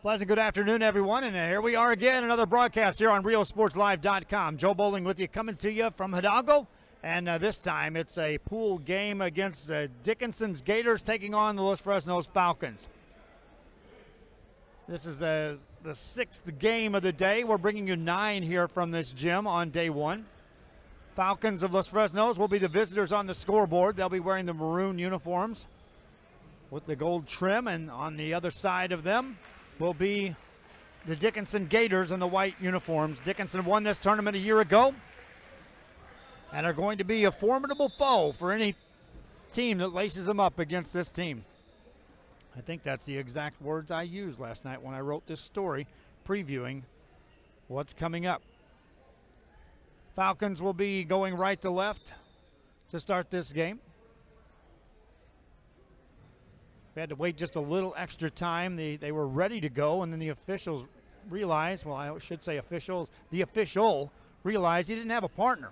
Pleasant good afternoon, everyone, and here we are again, another broadcast here on RioSportsLive.com. Joe Bowling with you, coming to you from Hidalgo, and this time it's a pool game against Dickinson's Gators taking on the Los Fresnos Falcons. This is the sixth game of the day. We're bringing you 9 here from this gym on day one. Falcons of Los Fresnos will be the visitors on the scoreboard. They'll be wearing the maroon uniforms with the gold trim, and on the other side of them will be the Dickenson Gators in the white uniforms. Dickenson won this tournament a year ago and are going to be a formidable foe for any team that laces them up against this team. I think that's the exact words I used last night when I wrote this story previewing what's coming up. Falcons will be going right to left to start this game. We had to wait just a little extra time. They were ready to go, and then the officials realized, well, I should say officials, the official realized he didn't have a partner.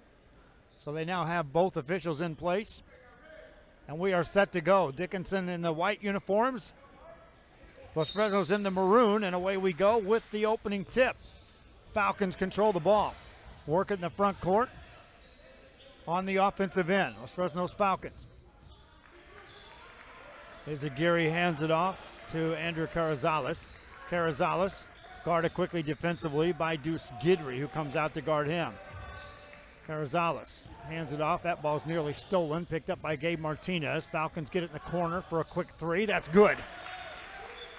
So they now have both officials in place, and we are set to go. Dickenson in the white uniforms, Los Fresnos in the maroon, and away we go with the opening tip. Falcons control the ball. Work it in the front court on the offensive end. Los Fresnos Falcons. Izagiri hands it off to Andrew Carrizales. Carrizales guarded quickly defensively by Deuce Guidry, who comes out to guard him. Carrizales hands it off. That ball's nearly stolen, picked up by Gabe Martinez. Falcons get it in the corner for a quick three. That's good.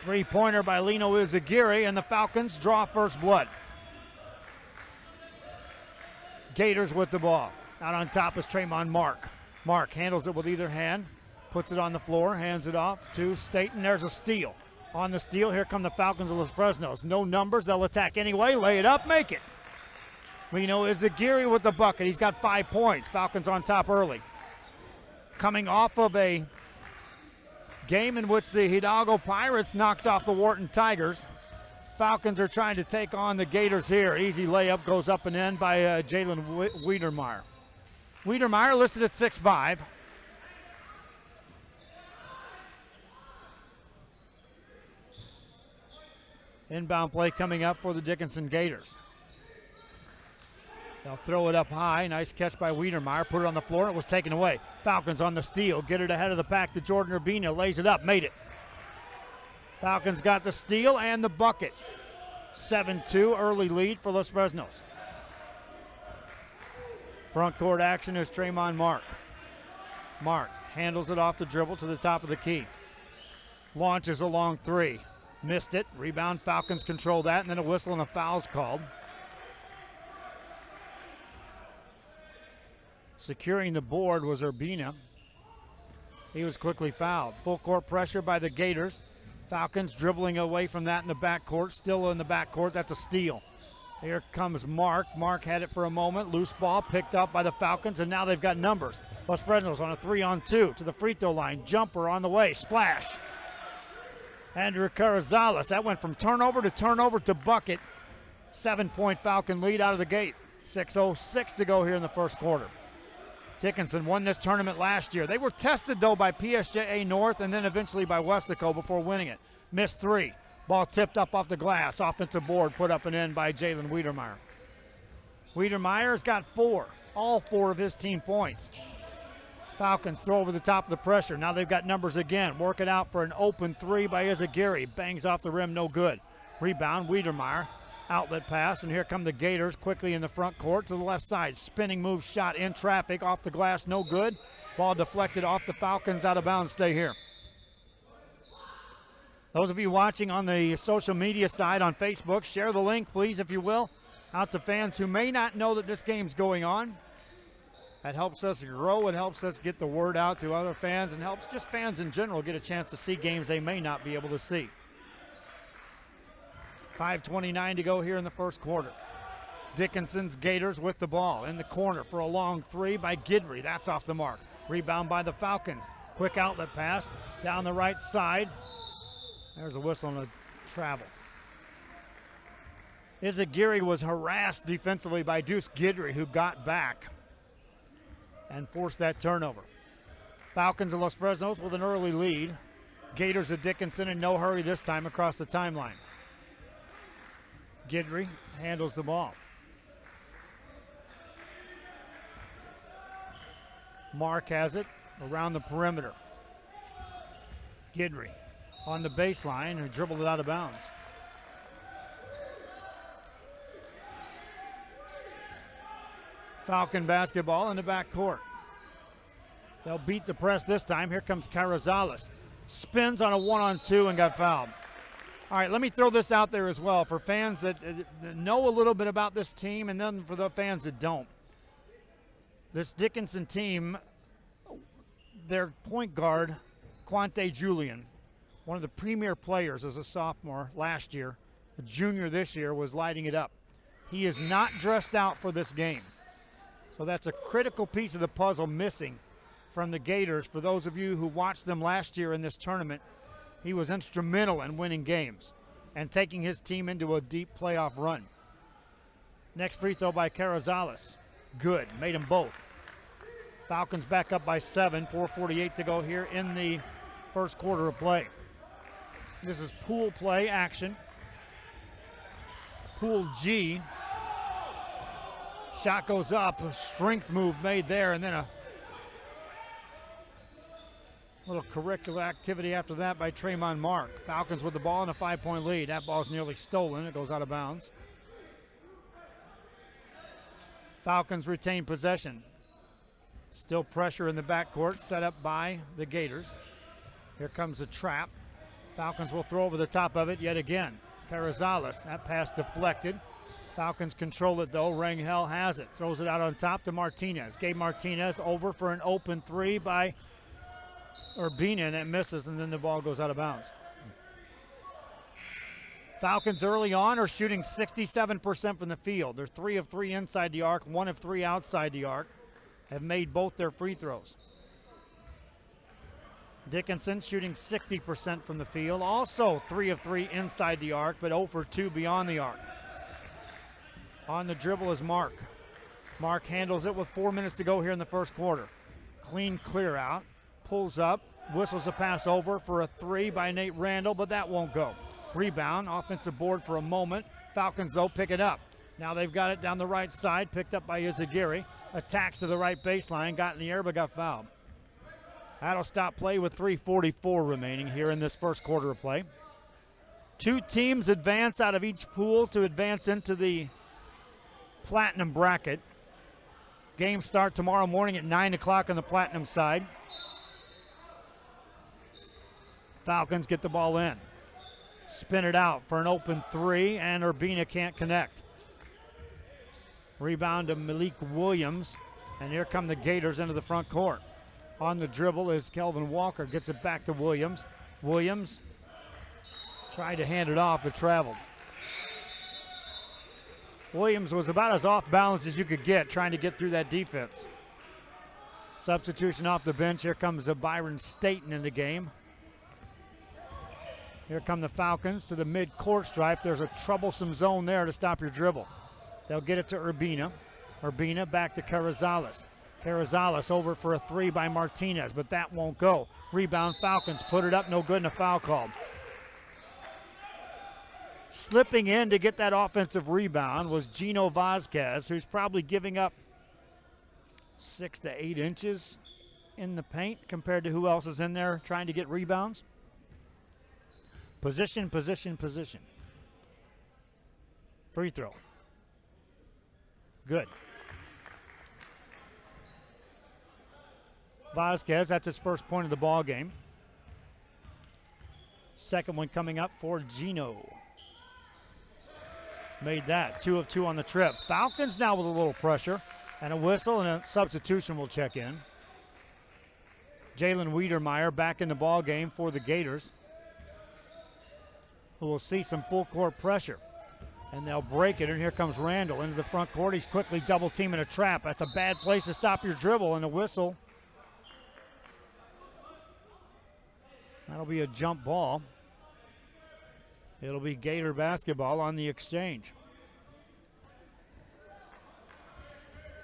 Three-pointer by Lino Izagiri, and the Falcons draw first blood. Gators with the ball. Out on top is Tremont Mark. Mark handles it with either hand. Puts it on the floor, hands it off to Staten. There's a steal. On the steal, here come the Falcons of Los Fresnos. No numbers, they'll attack anyway. Lay it up, make it. Lino Izagiri with the bucket. He's got 5 points. Falcons on top early. Coming off of a game in which the Hidalgo Pirates knocked off the Wharton Tigers. Falcons are trying to take on the Gators here. Easy layup goes up and in by Jalen Wiedermeyer. Wiedermeyer listed at 6'5". Inbound play coming up for the Dickenson Gators. They'll throw it up high. Nice catch by Wiedermeyer. Put it on the floor. It was taken away. Falcons on the steal. Get it ahead of the pack to Jordan Urbina. Lays it up. Made it. Falcons got the steal and the bucket. 7-2 early lead for Los Fresnos. Front court action is Tremont Mark. Mark handles it off the dribble to the top of the key. Launches a long three. Missed it. Rebound. Falcons control that, and then a whistle and a foul's called. Securing the board was Urbina. He was quickly fouled. Full court pressure by the Gators. Falcons dribbling away from that in the backcourt. Still in the backcourt. That's a steal. Here comes Mark. Mark had it for a moment. Loose ball picked up by the Falcons, and now they've got numbers. Los Fresnos on a 3-on-2 to the free throw line. Jumper on the way. Splash. Andrew Carrizales. That went from turnover to bucket. 7-point Falcon lead out of the gate. 6:06 to go here in the first quarter. Dickenson won this tournament last year. They were tested, though, by PSJA North and then eventually by Westaco before winning it. Missed three. Ball tipped up off the glass. Offensive board put up and in by Jalen Wiedermeyer. Wiedermeyer's got 4. All 4 of his team points. Falcons throw over the top of the pressure. Now they've got numbers again. Work it out for an open three by Izagiri. Bangs off the rim, no good. Rebound, Wiedermeyer. Outlet pass, and here come the Gators quickly in the front court to the left side. Spinning move shot in traffic, off the glass, no good. Ball deflected off the Falcons, out of bounds, stay here. Those of you watching on the social media side on Facebook, share the link, please, if you will, out to fans who may not know that this game's going on. That helps us grow. It helps us get the word out to other fans and helps just fans in general get a chance to see games they may not be able to see. 5:29 to go here in the first quarter. Dickinson's Gators with the ball in the corner for a long three by Guidry. That's off the mark. Rebound by the Falcons. Quick outlet pass down the right side. There's a whistle on the travel. Izagiri was harassed defensively by Deuce Guidry, who got back and forced that turnover. Falcons of Los Fresnos with an early lead. Gators of Dickenson in no hurry this time across the timeline. Guidry handles the ball. Mark has it around the perimeter. Guidry on the baseline and dribbled it out of bounds. Falcon basketball in the backcourt. They'll beat the press this time. Here comes Carrizales. Spins on a 1-on-2 and got fouled. All right, let me throw this out there as well for fans that know a little bit about this team and then for the fans that don't. This Dickenson team, their point guard, Quante Julian, one of the premier players as a sophomore last year, a junior this year, was lighting it up. He is not dressed out for this game. So that's a critical piece of the puzzle missing from the Gators. For those of you who watched them last year in this tournament, he was instrumental in winning games and taking his team into a deep playoff run. Next free throw by Carrizales. Good, made them both. Falcons back up by 7, 4:48 to go here in the first quarter of play. This is pool play action. Pool G. Shot goes up, a strength move made there, and then a little curricular activity after that by Tremont Mark. Falcons with the ball and a 5-point lead. That ball's nearly stolen. It goes out of bounds. Falcons retain possession. Still pressure in the backcourt set up by the Gators. Here comes the trap. Falcons will throw over the top of it yet again. Carrizales, that pass deflected. Falcons control it though. Rangel has it. Throws it out on top to Martinez. Gabe Martinez over for an open three by Urbina, and it misses, and then the ball goes out of bounds. Falcons early on are shooting 67% from the field. They're 3 of 3 inside the arc, 1 of 3 outside the arc. Have made both their free throws. Dickenson shooting 60% from the field. Also 3 of 3 inside the arc, but 0 for 2 beyond the arc. On the dribble is Mark. Mark handles it with 4 minutes to go here in the first quarter. Clean clear out. Pulls up. Whistles a pass over for a 3 by Nate Randall, but that won't go. Rebound. Offensive board for a moment. Falcons, though, pick it up. Now they've got it down the right side. Picked up by Izagiri. Attacks to the right baseline. Got in the air, but got fouled. That'll stop play with 3:44 remaining here in this first quarter of play. 2 teams advance out of each pool to advance into the Platinum bracket. Games start tomorrow morning at 9 o'clock on the Platinum side. Falcons get the ball in. Spin it out for an open 3, and Urbina can't connect. Rebound to Malik Williams, and here come the Gators into the front court. On the dribble is Kelvin Walker, gets it back to Williams. Williams tried to hand it off, but traveled. Williams was about as off balance as you could get trying to get through that defense. Substitution off the bench. Here comes a Byron Staten in the game. Here come the Falcons to the mid-court stripe. There's a troublesome zone there to stop your dribble. They'll get it to Urbina. Urbina back to Carrizales. Carrizales over for a 3 by Martinez, but that won't go. Rebound, Falcons put it up, no good, and a foul called. Slipping in to get that offensive rebound was Gino Vazquez, who's probably giving up 6 to 8 inches in the paint compared to who else is in there trying to get rebounds. Position, position, position. Free throw. Good. Vazquez, that's his first point of the ball game. Second one coming up for Gino. Made that, 2 of 2 on the trip. Falcons now with a little pressure, and a whistle and a substitution will check in. Jalen Wiedermeyer back in the ball game for the Gators, who will see some full court pressure. And they'll break it, and here comes Randall into the front court. He's quickly double teaming a trap. That's a bad place to stop your dribble, and a whistle. That'll be a jump ball. It'll be Gator basketball on the exchange.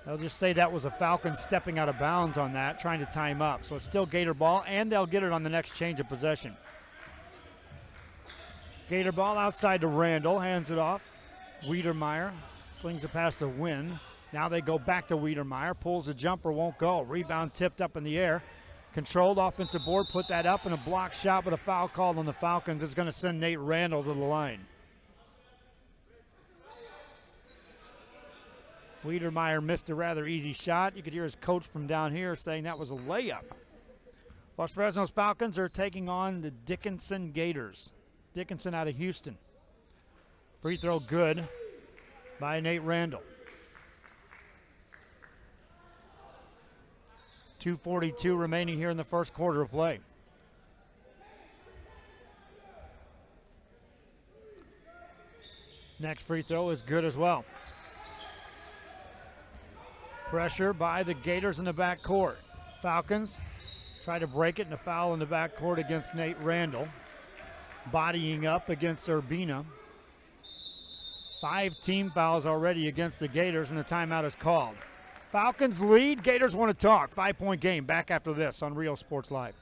They'll just say that was a Falcon stepping out of bounds on that, trying to time up. So it's still Gator ball, and they'll get it on the next change of possession. Gator ball outside to Randall, hands it off. Wiedermeyer slings it past a Wynn. Now they go back to Wiedermeyer. Pulls a jumper, won't go. Rebound tipped up in the air. Controlled offensive board, put that up in a block shot, but a foul called on the Falcons is going to send Nate Randall to the line. Wiedermeyer missed a rather easy shot. You could hear his coach from down here saying that was a layup. Los Fresnos Falcons are taking on the Dickenson Gators. Dickenson out of Houston. Free throw good by Nate Randall. 2:42 remaining here in the first quarter of play. Next free throw is good as well. Pressure by the Gators in the backcourt. Falcons try to break it, and a foul in the backcourt against Nate Randall. Bodying up against Urbina. 5 team fouls already against the Gators, and a timeout is called. Falcons lead. Gators want to talk. 5-point game. Back after this on Real Sports Live.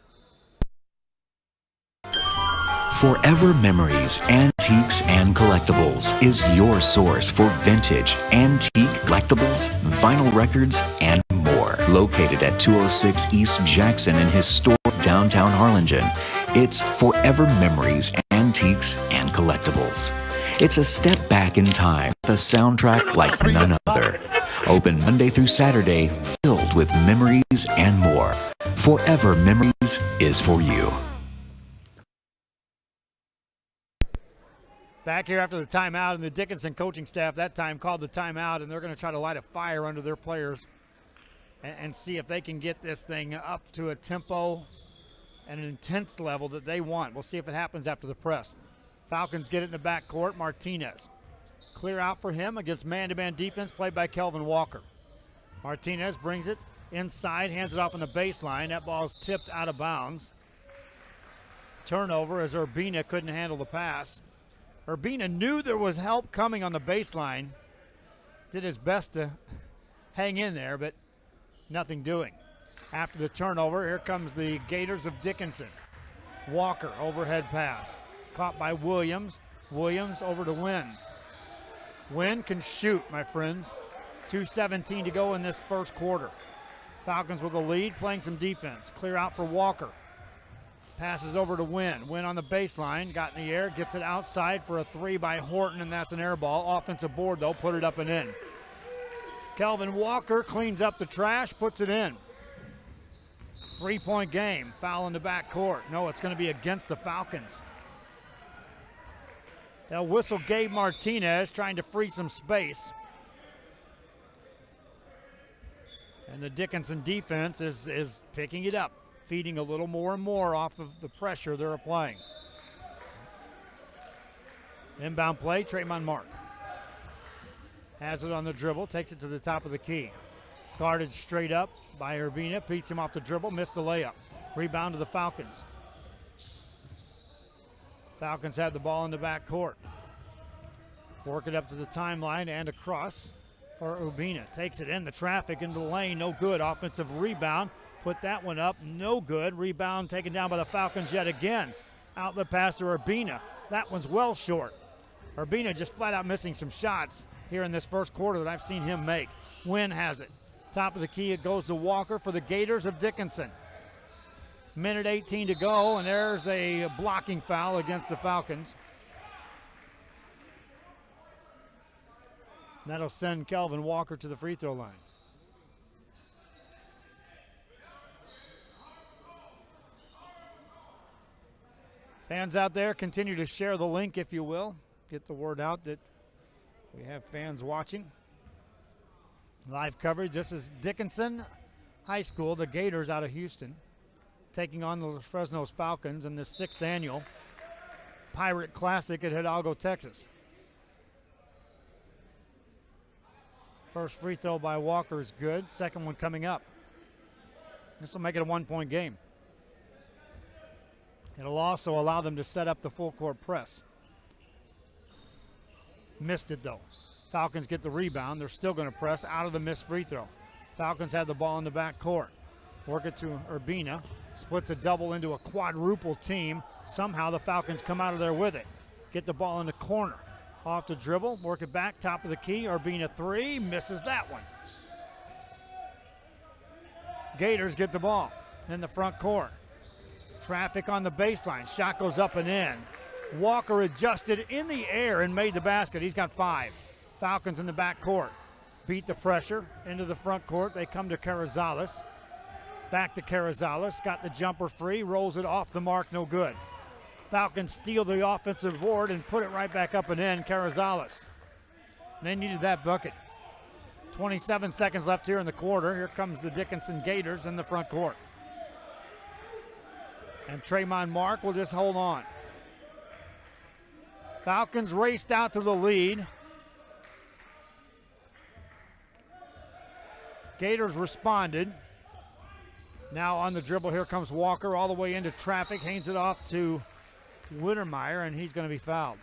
Forever Memories, Antiques and Collectibles is your source for vintage, antique collectibles, vinyl records, and more. Located at 206 East Jackson in historic downtown Harlingen, it's Forever Memories, Antiques and Collectibles. It's a step back in time, the soundtrack like none other. Open Monday through Saturday, filled with memories and more. Forever Memories is for you. Back here after the timeout, and the Dickenson coaching staff that time called the timeout, and they're going to try to light a fire under their players and see if they can get this thing up to a tempo and an intense level that they want. We'll see if it happens after the press. Falcons get it in the backcourt. Martinez. Clear out for him against man-to-man defense played by Kelvin Walker. Martinez brings it inside, hands it off on the baseline. That ball's tipped out of bounds. Turnover as Urbina couldn't handle the pass. Urbina knew there was help coming on the baseline. Did his best to hang in there, but nothing doing. After the turnover, here comes the Gators of Dickenson. Walker, overhead pass. Caught by Williams. Williams over to Wynn. Wynn can shoot, my friends. 2:17 to go in this first quarter. Falcons with a lead, playing some defense. Clear out for Walker. Passes over to Wynn. Wynn on the baseline, got in the air, gets it outside for a 3 by Horton, and that's an air ball. Offensive board, though, put it up and in. Kelvin Walker cleans up the trash, puts it in. 3-point game. Foul in the backcourt. No, it's going to be against the Falcons. They'll whistle Gabe Martinez, trying to free some space. And the Dickenson defense is picking it up, feeding a little more and more off of the pressure they're applying. Inbound play, Tremont Mark. Has it on the dribble, takes it to the top of the key. Guarded straight up by Urbina, beats him off the dribble, missed the layup. Rebound to the Falcons. Falcons have the ball in the backcourt. Work it up to the timeline and across for Urbina. Takes it in the traffic into the lane, no good. Offensive rebound, put that one up, no good. Rebound taken down by the Falcons yet again. Outlet pass to Urbina. That one's well short. Urbina just flat out missing some shots here in this first quarter that I've seen him make. Wynn has it. Top of the key, it goes to Walker for the Gators of Dickenson. Minute 18 to go, and there's a blocking foul against the Falcons. That'll send Kelvin Walker to the free throw line. Fans out there, continue to share the link if you will. Get the word out that we have fans watching. Live coverage. This is Dickenson High School, the Gators out of Houston, taking on the Fresnos Falcons in the 6th annual Pirate Classic at Hidalgo, Texas. First free throw by Walker is good. Second one coming up. This will make it a 1-point game. It'll also allow them to set up the full court press. Missed it though. Falcons get the rebound. They're still going to press out of the missed free throw. Falcons have the ball in the back court. Work it to Urbina. Splits a double into a quadruple team. Somehow the Falcons come out of there with it. Get the ball in the corner. Off the dribble, work it back, top of the key. Urbina 3, misses that one. Gators get the ball in the front court. Traffic on the baseline. Shot goes up and in. Walker adjusted in the air and made the basket. He's got 5. Falcons in the back court. Beat the pressure into the front court. They come to Carrizales. Back to Carrizales. Got the jumper free. Rolls it off the mark. No good. Falcons steal the offensive board and put it right back up and in. Carrizales. They needed that bucket. 27 seconds left here in the quarter. Here comes the Dickenson Gators in the front court. And Tremont Mark will just hold on. Falcons raced out to the lead. Gators responded. Now on the dribble, here comes Walker all the way into traffic. Hands it off to Wittermeyer, and he's going to be fouled.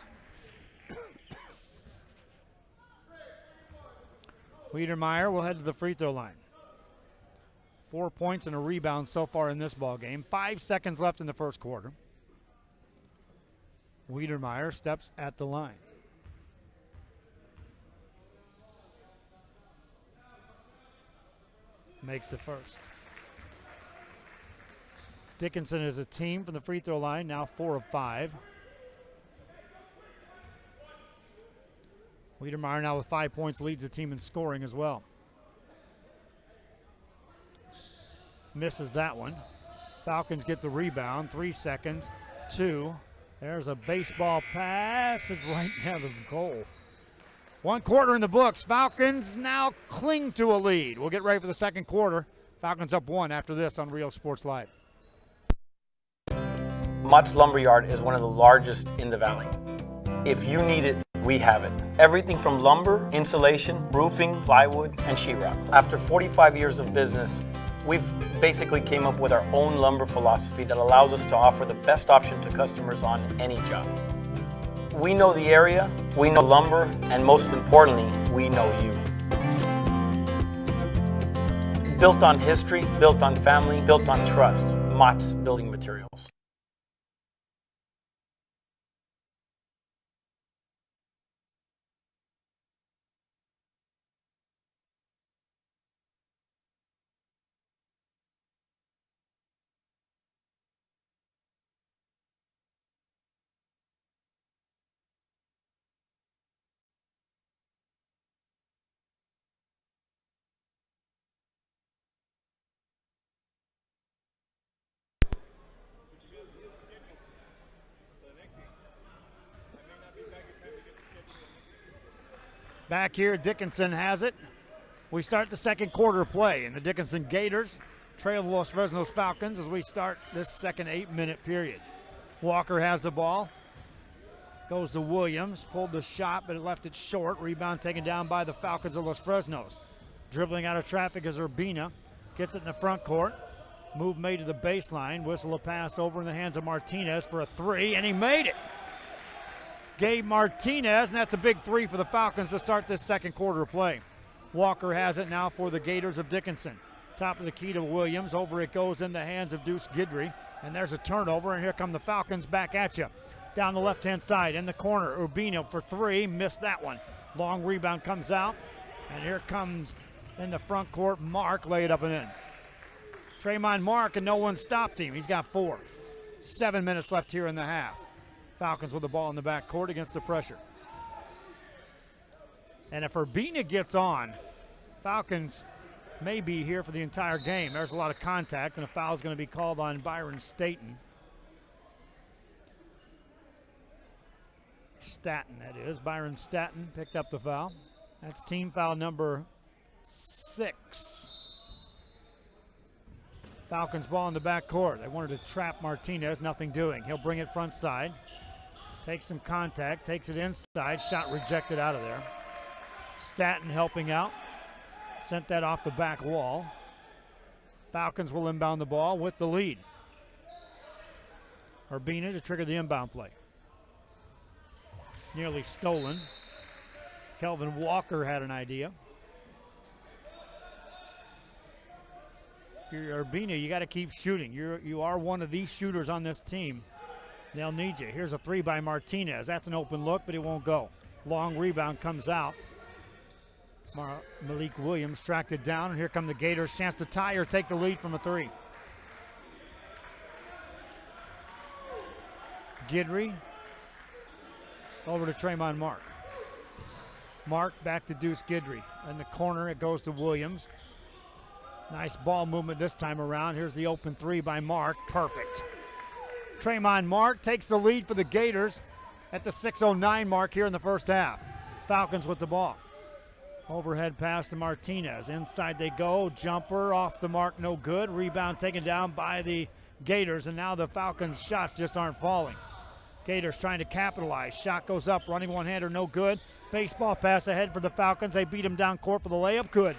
Wittermeyer will head to the free throw line. 4 points and a rebound so far in this ball game. 5 seconds left in the first quarter. Wittermeyer steps at the line. Makes the first. Dickenson is a team from the free throw line, now 4 of 5. Wittermeyer now with 5 points leads the team in scoring as well. Misses that one. Falcons get the rebound. 3 seconds. 2. There's a baseball pass. It's right down the goal. 1 quarter in the books. Falcons now cling to a lead. We'll get ready for the second quarter. Falcons up 1 after this on Rio Sports Live. Mott's Lumberyard is one of the largest in the valley. If you need it, we have it. Everything from lumber, insulation, roofing, plywood, and sheetrock. After 45 years of business, we've basically came up with our own lumber philosophy that allows us to offer the best option to customers on any job. We know the area, we know lumber, and most importantly, we know you. Built on history, built on family, built on trust. Mott's Building Materials. Back here, Dickenson has it. We start the second quarter of play, and the Dickenson Gators trail the Los Fresnos Falcons as we start this second 8-minute period. Walker has the ball. Goes to Williams. Pulled the shot, but it left it short. Rebound taken down by the Falcons of Los Fresnos. Dribbling out of traffic is Urbina. Gets it in the front court. Move made to the baseline. Whistle a pass over in the hands of Martinez for a 3, and he made it. Gabe Martinez, and that's a big 3 for the Falcons to start this second quarter of play. Walker has it now for the Gators of Dickenson. Top of the key to Williams. Over it goes in the hands of Deuce Guidry. And there's a turnover, and here come the Falcons back at you. Down the left-hand side, in the corner, Urbina for 3, missed that one. Long rebound comes out, and here comes in the front court, Mark, lay it up and in. Tremont Mark, and no one stopped him. He's got 4. 7 minutes left here in the half. Falcons with the ball in the back court against the pressure. And if Urbina gets on, Falcons may be here for the entire game. There's a lot of contact, and a foul is going to be called on Byron Staten. Staten, that is. Byron Staten picked up the foul. That's team foul number 6. Falcons ball in the back court. They wanted to trap Martinez, nothing doing. He'll bring it front side. Takes some contact, takes it inside. Shot rejected out of there. Staten helping out. Sent that off the back wall. Falcons will inbound the ball with the lead. Urbina to trigger the inbound play. Nearly stolen. Kelvin Walker had an idea. If you're Urbina, you got to keep shooting. You are one of these shooters on this team. They'll need you. Here's a 3 by Martinez. That's an open look, but it won't go. Long rebound comes out. Malik Williams tracked it down, and here come the Gators. Chance to tie or take the lead from a three. Guidry over to Tremont Mark. Mark back to Deuce Guidry. In the corner, it goes to Williams. Nice ball movement this time around. Here's the open three by Mark. Perfect. Tremont Mark takes the lead for the Gators at the 6:09 mark here in the first half. Falcons with the ball. Overhead pass to Martinez. Inside they go. Jumper off the mark, no good. Rebound taken down by the Gators, and now the Falcons' shots just aren't falling. Gators trying to capitalize. Shot goes up, running one-hander, no good. Baseball pass ahead for the Falcons. They beat him down court for the layup, good.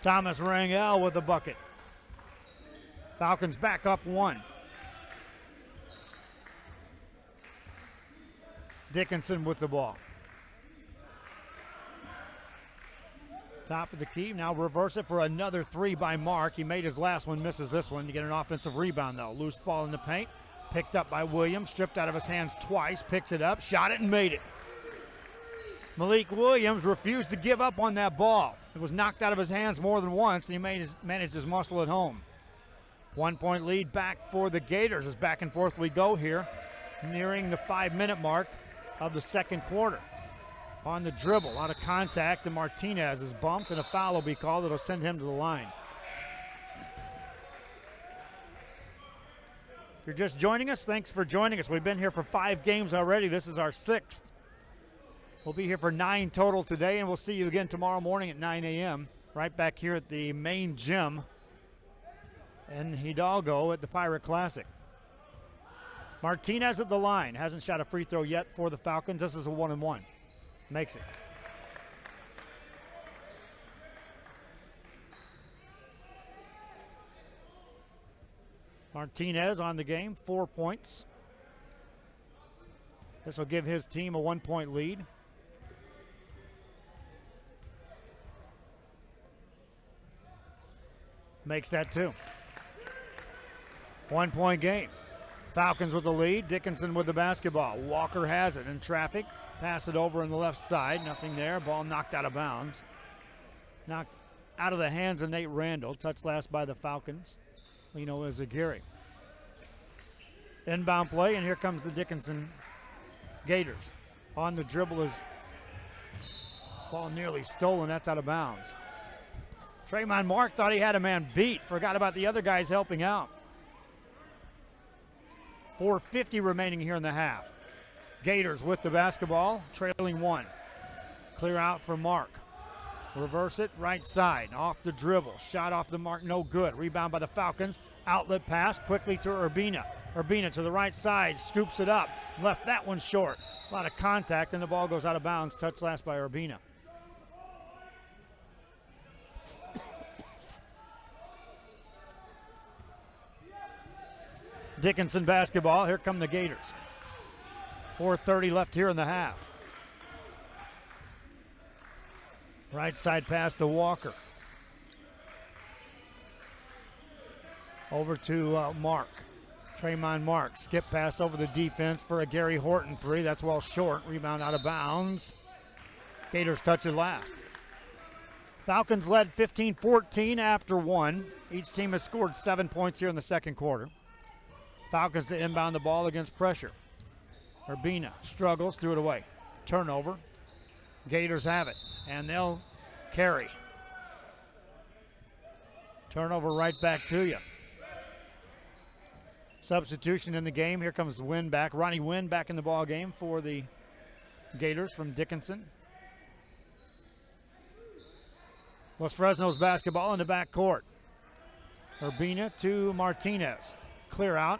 Thomas Rangel with the bucket. Falcons back up one. Dickenson with the ball. Top of the key, now reverse it for another three by Mark. He made his last one, misses this one to get an offensive rebound though. Loose ball in the paint, picked up by Williams, stripped out of his hands twice, picks it up, shot it and made it. Malik Williams refused to give up on that ball. It was knocked out of his hands more than once, and he managed his muscle at home. 1 point lead back for the Gators as back and forth we go here, nearing the 5-minute mark of the second quarter. On the dribble, out of contact, and Martinez is bumped, and a foul will be called that'll send him to the line. If you're just joining us, thanks for joining us. We've been here for 5 games already. This is our 6th. We'll be here for 9 total today, and we'll see you again tomorrow morning at 9 a.m. right back here at the main gym in Hidalgo at the Pirate Classic. Martinez at the line. Hasn't shot a free throw yet for the Falcons. This is a 1-and-1. Makes it. Martinez on the game, 4 points. This will give his team a 1-point lead. Makes that 2. 1 point game. Falcons with the lead. Dickenson with the basketball. Walker has it in traffic. Pass it over on the left side. Nothing there. Ball knocked out of bounds. Knocked out of the hands of Nate Randall. Touched last by the Falcons. Lino Izaguirre. Inbound play, and here comes the Dickenson Gators. On the dribble is ball nearly stolen. That's out of bounds. Tremont Mark thought he had a man beat. Forgot about the other guys helping out. 4:50 remaining here in the half. Gators with the basketball, trailing 1. Clear out for Mark. Reverse it, right side, off the dribble. Shot off the mark, no good. Rebound by the Falcons. Outlet pass quickly to Urbina. Urbina to the right side, scoops it up. Left that one short. A lot of contact, and the ball goes out of bounds. Touched last by Urbina. Dickenson basketball. Here come the Gators. 4:30 left here in the half. Right side pass to Walker. Over to Mark. Tremont Mark. Skip pass over the defense for a Gary Horton 3. That's well short. Rebound out of bounds. Gators touch it last. Falcons led 15-14 after 1. Each team has scored 7 points here in the second quarter. Falcons to inbound the ball against pressure. Urbina struggles, threw it away. Turnover. Gators have it, and they'll carry. Turnover right back to you. Substitution in the game. Here comes Wynn back. Ronnie Wynn back in the ball game for the Gators from Dickenson. Los Fresnos basketball in the back court. Urbina to Martinez. Clear out.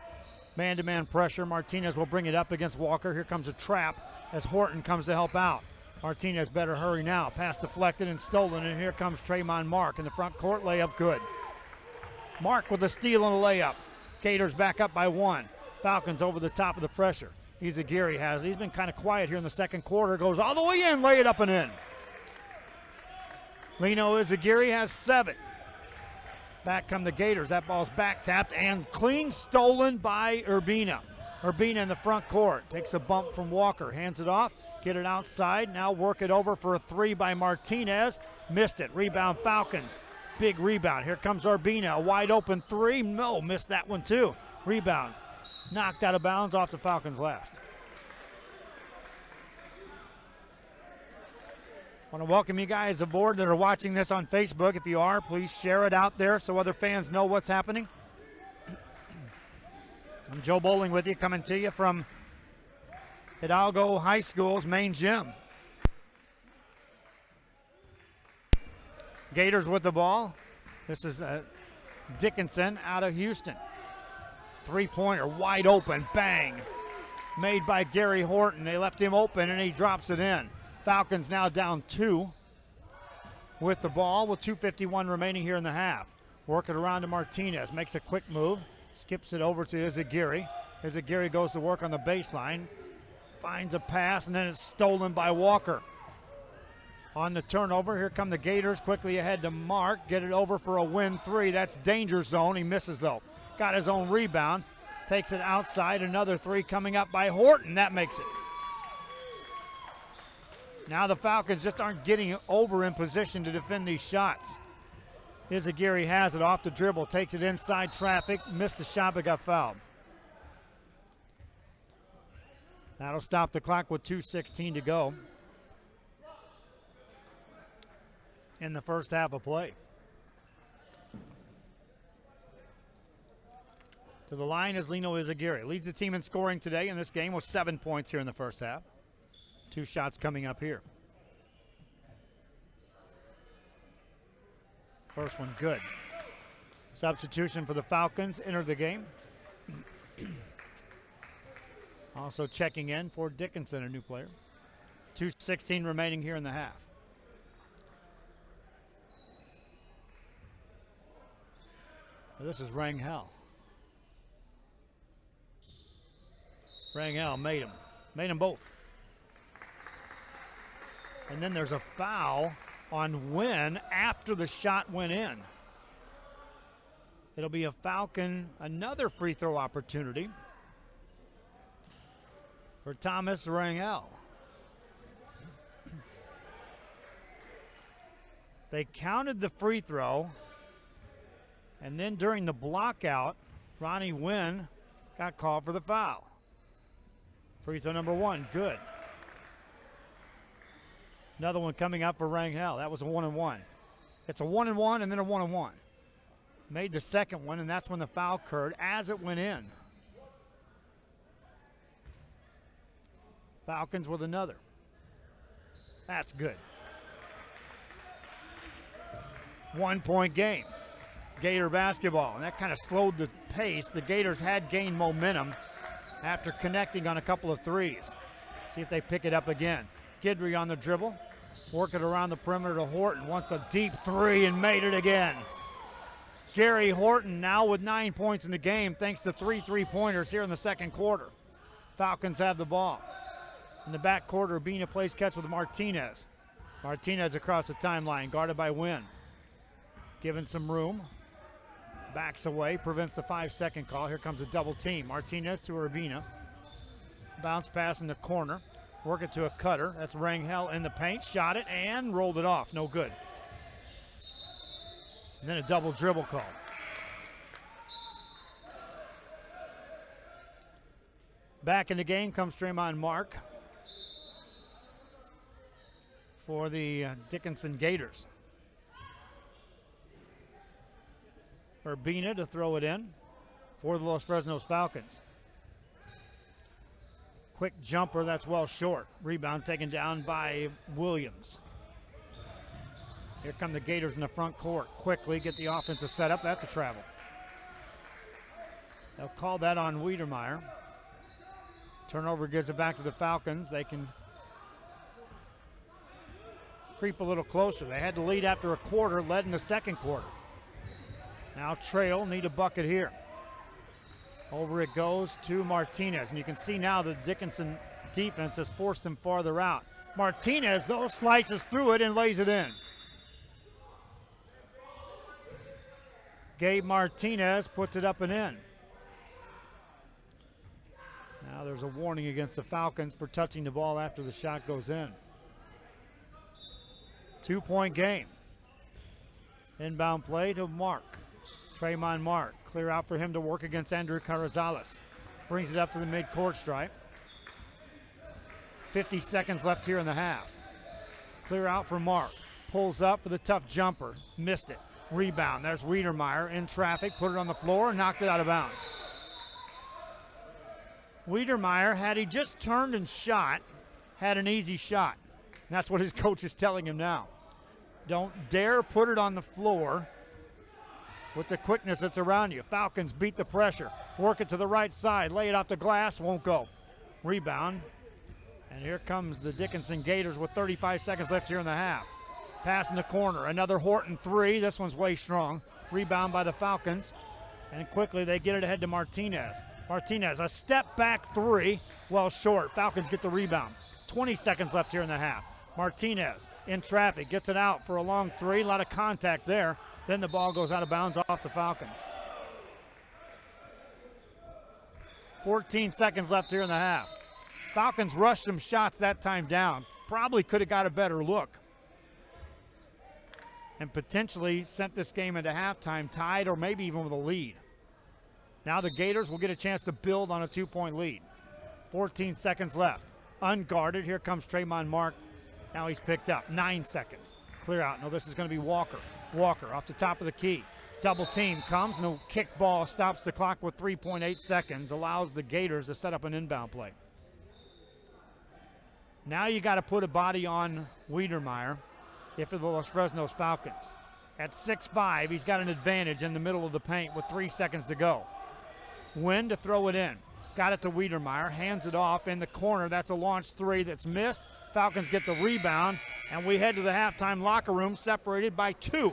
Man-to-man pressure. Martinez will bring it up against Walker. Here comes a trap as Horton comes to help out. Martinez better hurry now. Pass deflected and stolen, and here comes Tremont Mark in the front court. Layup good. Mark with the steal and a layup. Gators back up by 1. Falcons over the top of the pressure. Izaguirre has it. He's been kind of quiet here in the second quarter. Goes all the way in, lay it up and in. Lino Izaguirre has 7. Back come the Gators. That ball's back tapped and clean stolen by Urbina. Urbina in the front court. Takes a bump from Walker. Hands it off. Get it outside. Now work it over for a three by Martinez. Missed it. Rebound Falcons. Big rebound. Here comes Urbina. A wide open three. No, missed that one too. Rebound. Knocked out of bounds off the Falcons' last. I want to welcome you guys aboard that are watching this on Facebook. If you are, please share it out there so other fans know what's happening. I'm Joe Bowling with you, coming to you from Hidalgo High School's main gym. Gators with the ball. This is Dickenson out of Houston. Three-pointer, wide open, bang. Made by Gary Horton. They left him open and he drops it in. Falcons now down 2 with the ball with 2:51 remaining here in the half. Work it around to Martinez, makes a quick move. Skips it over to Izagiri. Izagiri goes to work on the baseline. Finds a pass, and then it's stolen by Walker. On the turnover, here come the Gators. Quickly ahead to Mark. Get it over for a win three. That's danger zone. He misses, though. Got his own rebound. Takes it outside. Another three coming up by Horton. That makes it. Now the Falcons just aren't getting over in position to defend these shots. Izagiri has it off the dribble, takes it inside traffic, missed the shot but got fouled. That'll stop the clock with 2:16 to go in the first half of play. To the line is Lino Izagiri. Leads the team in scoring today in this game with 7 points here in the first half. 2 shots coming up here. First one good. Substitution for the Falcons entered the game. Also checking in for Dickenson, a new player. 2:16 remaining here in the half. This is Rangel. Rangel made them both. And then there's a foul on Wynn after the shot went in. It'll be a Falcon, another free throw opportunity for Thomas Rangel. They counted the free throw, and then during the block out, Ronnie Wynn got called for the foul. Free throw number 1, good. Another one coming up for Rangel. That was a 1-and-1. It's a 1-and-1 and then a 1-and-1. Made the second one, and that's when the foul occurred as it went in. Falcons with another. That's good. 1-point game. Gator basketball, and that kind of slowed the pace. The Gators had gained momentum after connecting on a couple of threes. See if they pick it up again. Guidry on the dribble. Work it around the perimeter to Horton. Wants a deep three and made it again. Gary Horton now with 9 points in the game thanks to 3 3-pointers here in the second quarter. Falcons have the ball. In the backcourt, Urbina plays catch with Martinez. Martinez across the timeline, guarded by Wynn. Given some room. Backs away, prevents the 5-second call. Here comes a double team. Martinez to Urbina. Bounce pass in the corner. Work it to a cutter. That's Rangel in the paint. Shot it and rolled it off. No good. And then a double dribble call. Back in the game comes Tremont Mark for the Dickenson Gators. Urbina to throw it in for the Los Fresnos Falcons. Quick jumper, that's well short. Rebound taken down by Williams. Here come the Gators in the front court. Quickly get the offensive setup. That's a travel. They'll call that on Wiedemeyer. Turnover gives it back to the Falcons. They can creep a little closer. They had to lead after a quarter, led in the second quarter. Now trail, need a bucket here. Over it goes to Martinez, and you can see now the Dickenson defense has forced him farther out. Martinez, though, slices through it and lays it in. Gabe Martinez puts it up and in. there's a warning against the Falcons for touching the ball after the shot goes in. 2-point game. Inbound play to Mark. Tremont Mark. Clear out for him to work against Andrew Carrizales. Brings it up to the mid-court stripe. 50 seconds left here in the half. Clear out for Mark. Pulls up for the tough jumper. Missed it. Rebound. There's Wiedermeyer in traffic. Put it on the floor and knocked it out of bounds. Wiedermeyer, had he just turned and shot, had an easy shot. And that's what his coach is telling him now. Don't dare put it on the floor with the quickness that's around you. Falcons beat the pressure. Work it to the right side. Lay it off the glass. Won't go. Rebound. And here comes the Dickenson Gators with 35 seconds left here in the half. Pass in the corner. Another Horton three. This one's way strong. Rebound by the Falcons. And quickly they get it ahead to Martinez. Martinez, a step back three. Well short. Falcons get the rebound. 20 seconds left here in the half. Martinez in traffic. Gets it out for a long three. A lot of contact there. Then the ball goes out of bounds off the Falcons. 14 seconds left here in the half. Falcons rushed some shots that time down. Probably could have got a better look. And potentially sent this game into halftime tied or maybe even with a lead. Now the Gators will get a chance to build on a 2-point lead. 14 seconds left. Unguarded. Here comes Tremont Mark. Now he's picked up. 9 seconds. Clear out. No, this is going to be Walker. Walker off the top of the key. Double team comes. No kick ball. Stops the clock with 3.8 seconds. Allows the Gators to set up an inbound play. Now you got to put a body on Wiedermeyer if you're the Los Fresnos Falcons. At 6'5", he's got an advantage in the middle of the paint with 3 seconds to go. When to throw it in. Got it to Wiedermeyer. Hands it off in the corner. That's a launch three that's missed. Falcons get the rebound, and we head to the halftime locker room separated by 2.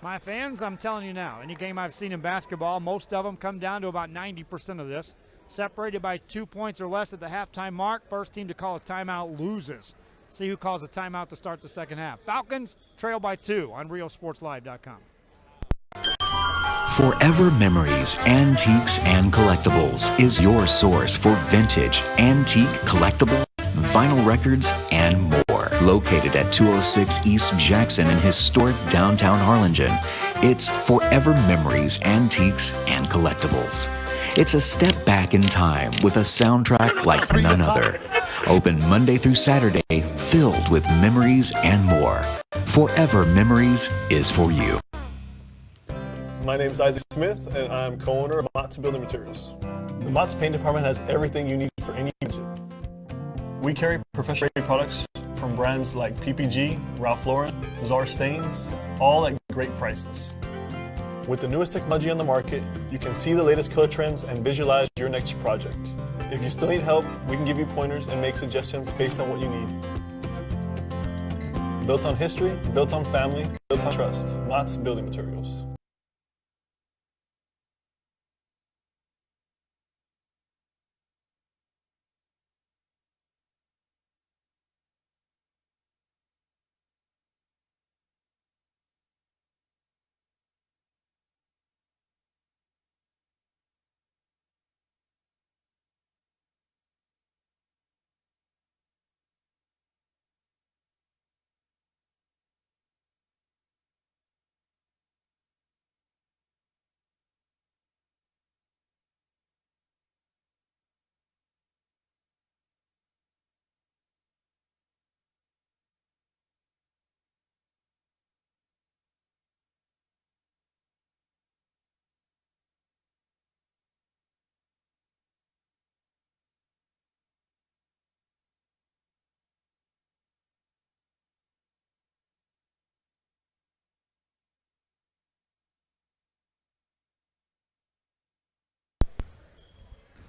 My fans, I'm telling you now, any game I've seen in basketball, most of them come down to about 90% of this. Separated by 2 points or less at the halftime mark. First team to call a timeout loses. See who calls a timeout to start the second half. Falcons trail by 2 on RealSportsLive.com. Forever Memories, Antiques, and Collectibles is your source for vintage, antique, collectibles, vinyl records, and more. Located at 206 East Jackson in historic downtown Harlingen, it's Forever Memories, Antiques, and Collectibles. It's a step back in time with a soundtrack like none other. Open Monday through Saturday, filled with memories and more. Forever Memories is for you. My name is Isaac Smith, and I'm co-owner of Mott's Building Materials. The Mott's Paint Department has everything you need for any project. We carry professional products from brands like PPG, Ralph Lauren, Czar Stains, all at great prices. With the newest technology on the market, you can see the latest color trends and visualize your next project. If you still need help, we can give you pointers and make suggestions based on what you need. Built on history, built on family, built on trust. Mott's Building Materials.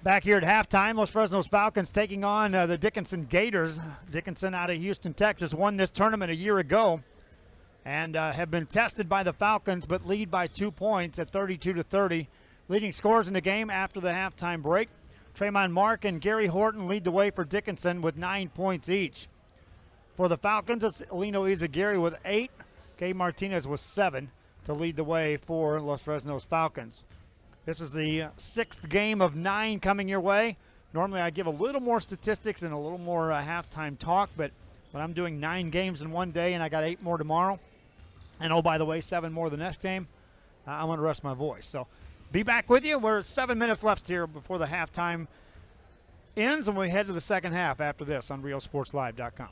Back here at halftime, Los Fresnos Falcons taking on the Dickenson Gators. Dickenson out of Houston, Texas, won this tournament a year ago and have been tested by the Falcons, but lead by 2 points at 32-30. Leading scorers in the game after the halftime break. Tremont Mark and Gary Horton lead the way for Dickenson with 9 points each. For the Falcons, it's Lino Izaguirre with 8. Gabe Martinez with 7 to lead the way for Los Fresnos Falcons. This is the sixth game of 9 coming your way. Normally I give a little more statistics and a little more halftime talk, but I'm doing 9 games in one day and I got 8 more tomorrow. And oh, by the way, 7 more the next game. I'm going to rest my voice. So be back with you. We're 7 minutes left here before the halftime ends, and we head to the second half after this on RealSportsLive.com.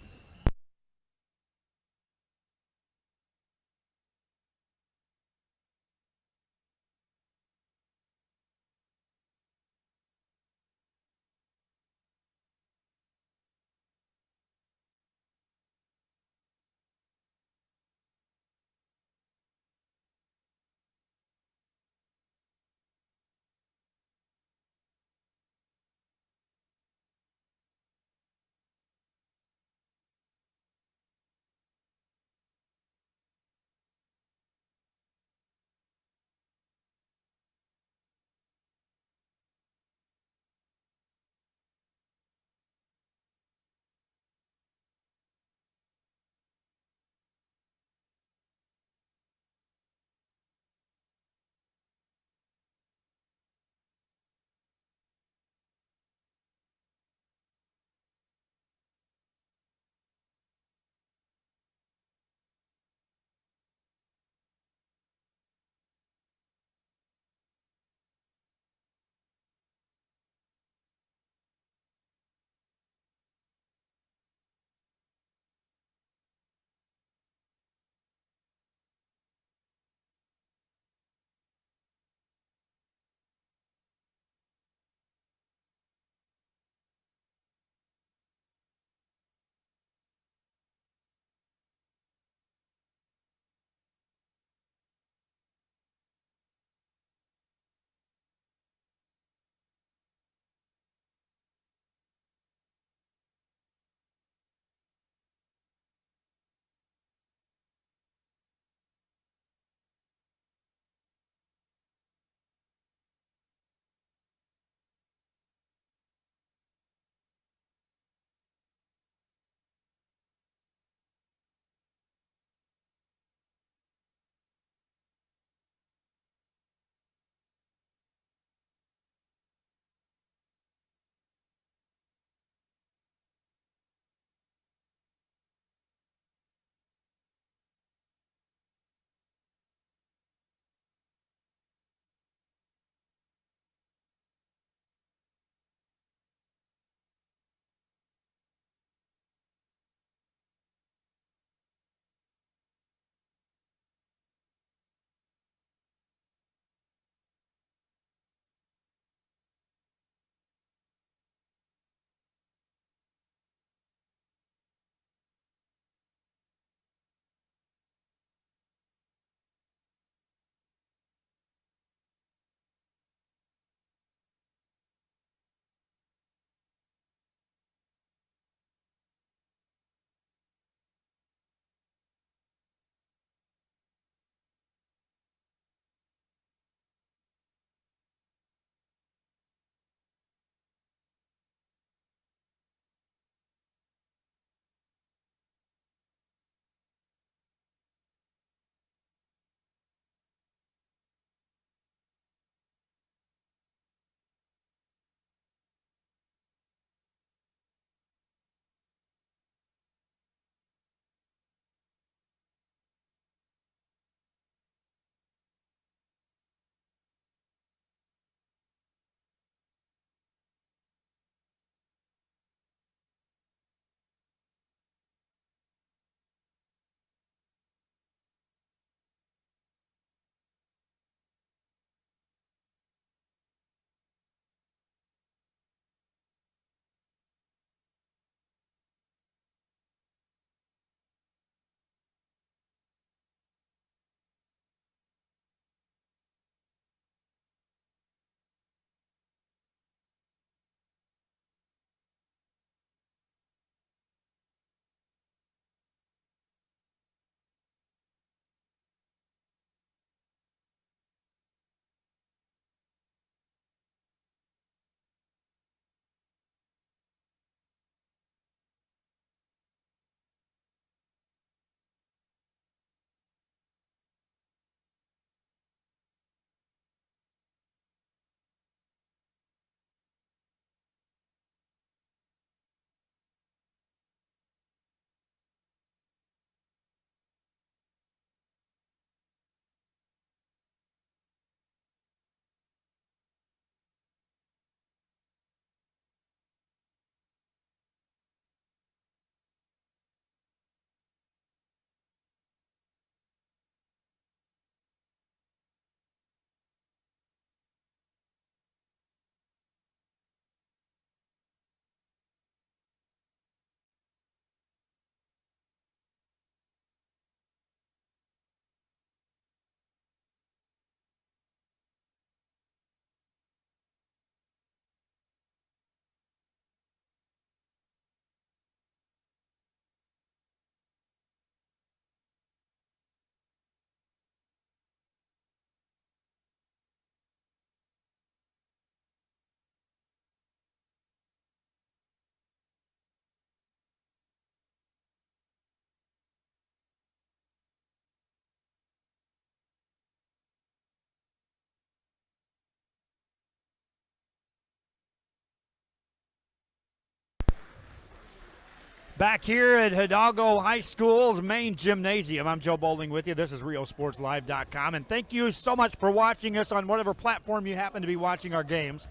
Back here at Hidalgo High School's main gymnasium, I'm Joe Bowling with you. This is RioSportsLive.com, and thank you so much for watching us on whatever platform you happen to be watching our games.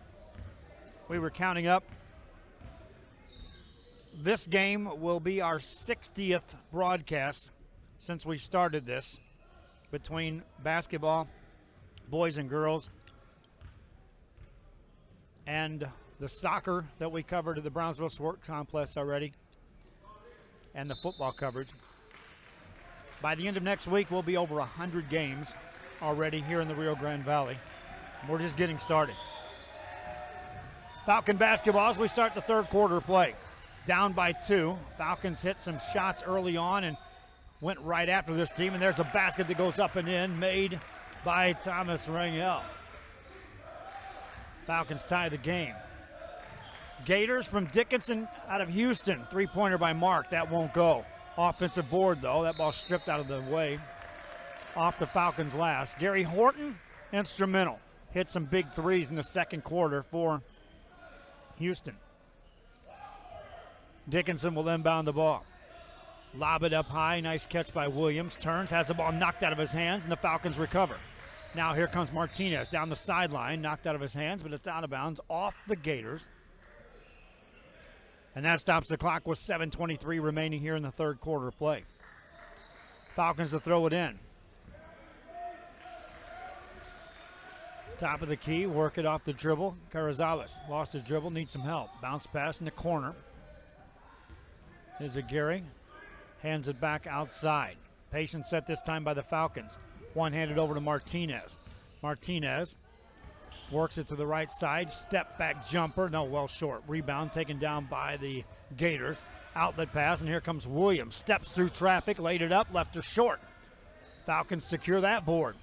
We were counting up. This game will be our 60th broadcast since we started this between basketball, boys and girls, and the soccer that we covered at the Brownsville Sport Complex already, and the football coverage. By the end of next week, we'll be over 100 games already here in the Rio Grande Valley. We're just getting started. Falcon basketball as we start the third quarter play. Down by 2. Falcons hit some shots early on and went right after this team, and there's a basket that goes up and in, made by Thomas Rangel. Falcons tie the game. Gators from Dickenson out of Houston. Three-pointer by Mark. That won't go. Offensive board, though. That ball stripped out of the way. Off the Falcons' last. Gary Horton, instrumental. Hit some big threes in the second quarter for Houston. Dickenson will inbound the ball. Lob it up high. Nice catch by Williams. Turns, has the ball knocked out of his hands, and the Falcons recover. Now here comes Martinez down the sideline. Knocked out of his hands, but it's out of bounds off the Gators. And that stops the clock with 7:23 remaining here in the third quarter play. Falcons to throw it in. Top of the key, work it off the dribble. Carrizales lost his dribble, needs some help. Bounce pass in the corner. Here's Aguirre. Hands it back outside. Patient set this time by the Falcons. One-handed over to Martinez. Martinez works it to the right side. Step back jumper. No, well short. Rebound taken down by the Gators. Outlet pass, and here comes Williams. Steps through traffic, laid it up, left her short. Falcons secure that board.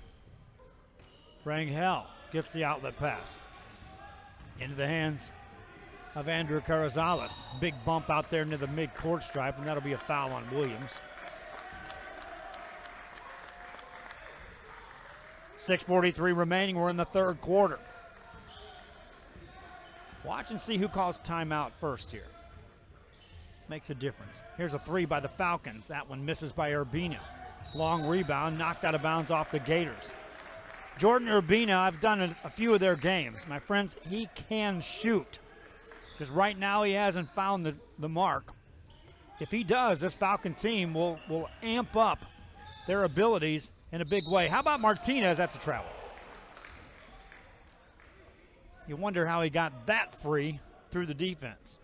Rangel gets the outlet pass. Into the hands of Andrew Carrizales. Big bump out there near the mid-court stripe, and that'll be a foul on Williams. 6:43 remaining. We're in the third quarter. Watch and see who calls timeout first here. Makes a difference. Here's a three by the Falcons. That one misses by Urbina. Long rebound, knocked out of bounds off the Gators. Jordan Urbina, I've done a few of their games. My friends, he can shoot. Because right now he hasn't found the mark. If he does, this Falcon team will amp up their abilities in a big way. How about Martinez? That's a travel. You wonder how he got that free through the defense.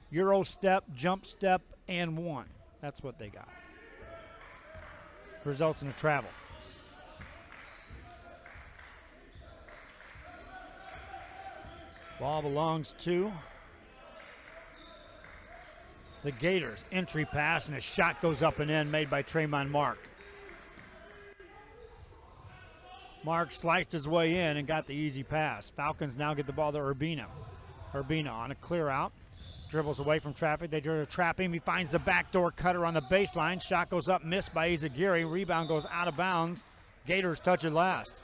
Euro step, jump step, and one. That's what they got. Results in a travel. Ball belongs to the Gators. Entry pass, and a shot goes up and in, made by Tremont Mark. Mark sliced his way in and got the easy pass. Falcons now get the ball to Urbina. Urbina on a clear out. Dribbles away from traffic. They try to trap him. He finds the backdoor cutter on the baseline. Shot goes up, missed by Izaguirre. Rebound goes out of bounds. Gators touch it last.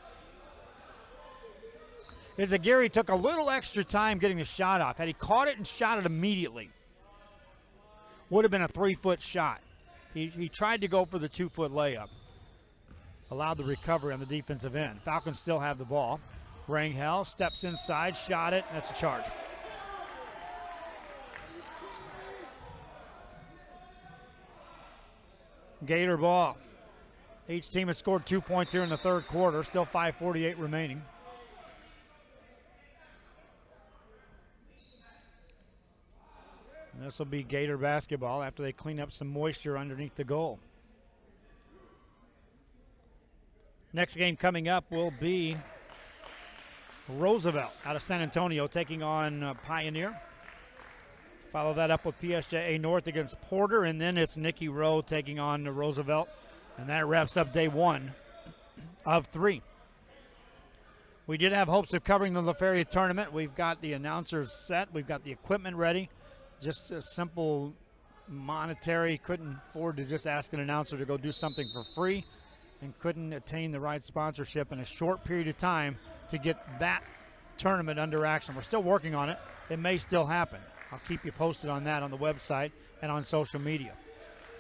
Izaguirre took a little extra time getting the shot off. Had he caught it and shot it immediately, would have been a 3-foot shot. He tried to go for the 2-foot layup. Allowed the recovery on the defensive end. Falcons still have the ball. Rangel steps inside, shot it. That's a charge. Gator ball. Each team has scored 2 points here in the third quarter. Still 5:48 remaining. And this will be Gator basketball after they clean up some moisture underneath the goal. Next game coming up will be Roosevelt out of San Antonio taking on Pioneer. Follow that up with PSJA North against Porter, and then it's Nicky Rowe taking on Roosevelt. And that wraps up day one of 3. We did have hopes of covering the LaFeria tournament. We've got the announcers set. We've got the equipment ready. Just a simple monetary. Couldn't afford to just ask an announcer to go do something for free, and couldn't attain the right sponsorship in a short period of time to get that tournament under action. We're still working on it. It may still happen. I'll keep you posted on that on the website and on social media.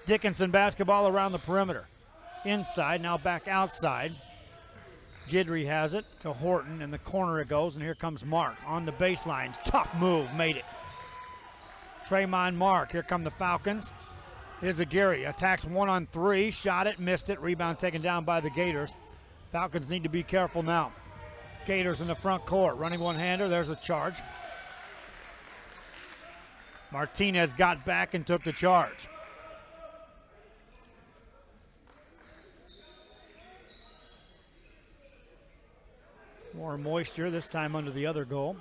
Dickenson basketball around the perimeter. Inside, now back outside. Guidry has it to Horton. In the corner it goes, and here comes Mark on the baseline. Tough move, made it. Tremont Mark, here come the Falcons. Izagiri attacks 1-on-3, shot it, missed it. Rebound taken down by the Gators. Falcons need to be careful now. Gators in the front court, running one-hander. There's a charge. Martinez got back and took the charge. More moisture, this time under the other goal.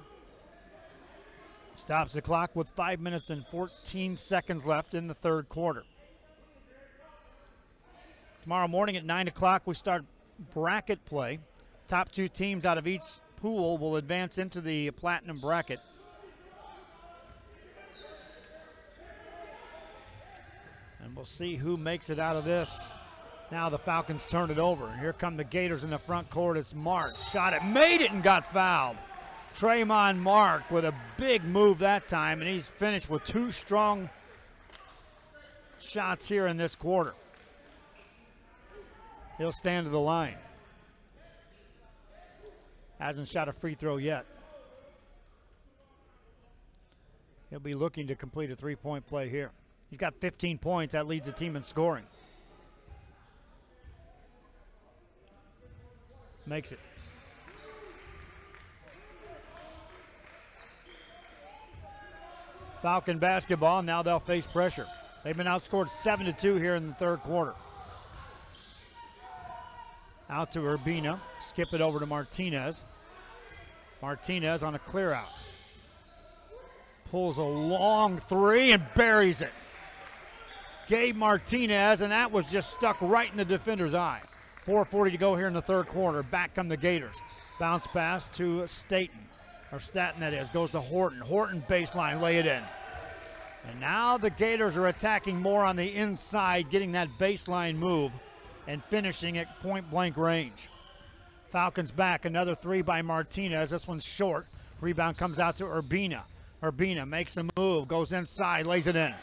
Stops the clock with 5 minutes and 14 seconds left in the third quarter. Tomorrow morning at 9 o'clock, we start bracket play. Top two teams out of each pool will advance into the platinum bracket. And we'll see who makes it out of this. Now the Falcons turn it over. Here come the Gators in the front court. It's Mark. Shot it, made it, and got fouled. Tremont Mark with a big move that time, and he's finished with two strong shots here in this quarter. He'll stand to the line. Hasn't shot a free throw yet. He'll be looking to complete a three-point play here. He's got 15 points. That leads the team in scoring. Makes it. Falcon basketball, now they'll face pressure. They've been outscored 7-2 here in the third quarter. Out to Urbina, skip it over to Martinez. Martinez on a clear out. Pulls a long three and buries it. Gabe Martinez, and that was just stuck right in the defender's eye. 4:40 to go here in the third quarter. Back come the Gators. Bounce pass to Staten that is. Goes to Horton. Horton baseline, lay it in. And now the Gators are attacking more on the inside, getting that baseline move and finishing at point-blank range. Falcons back. Another three by Martinez. This one's short. Rebound comes out to Urbina. Urbina makes a move, goes inside, lays it in.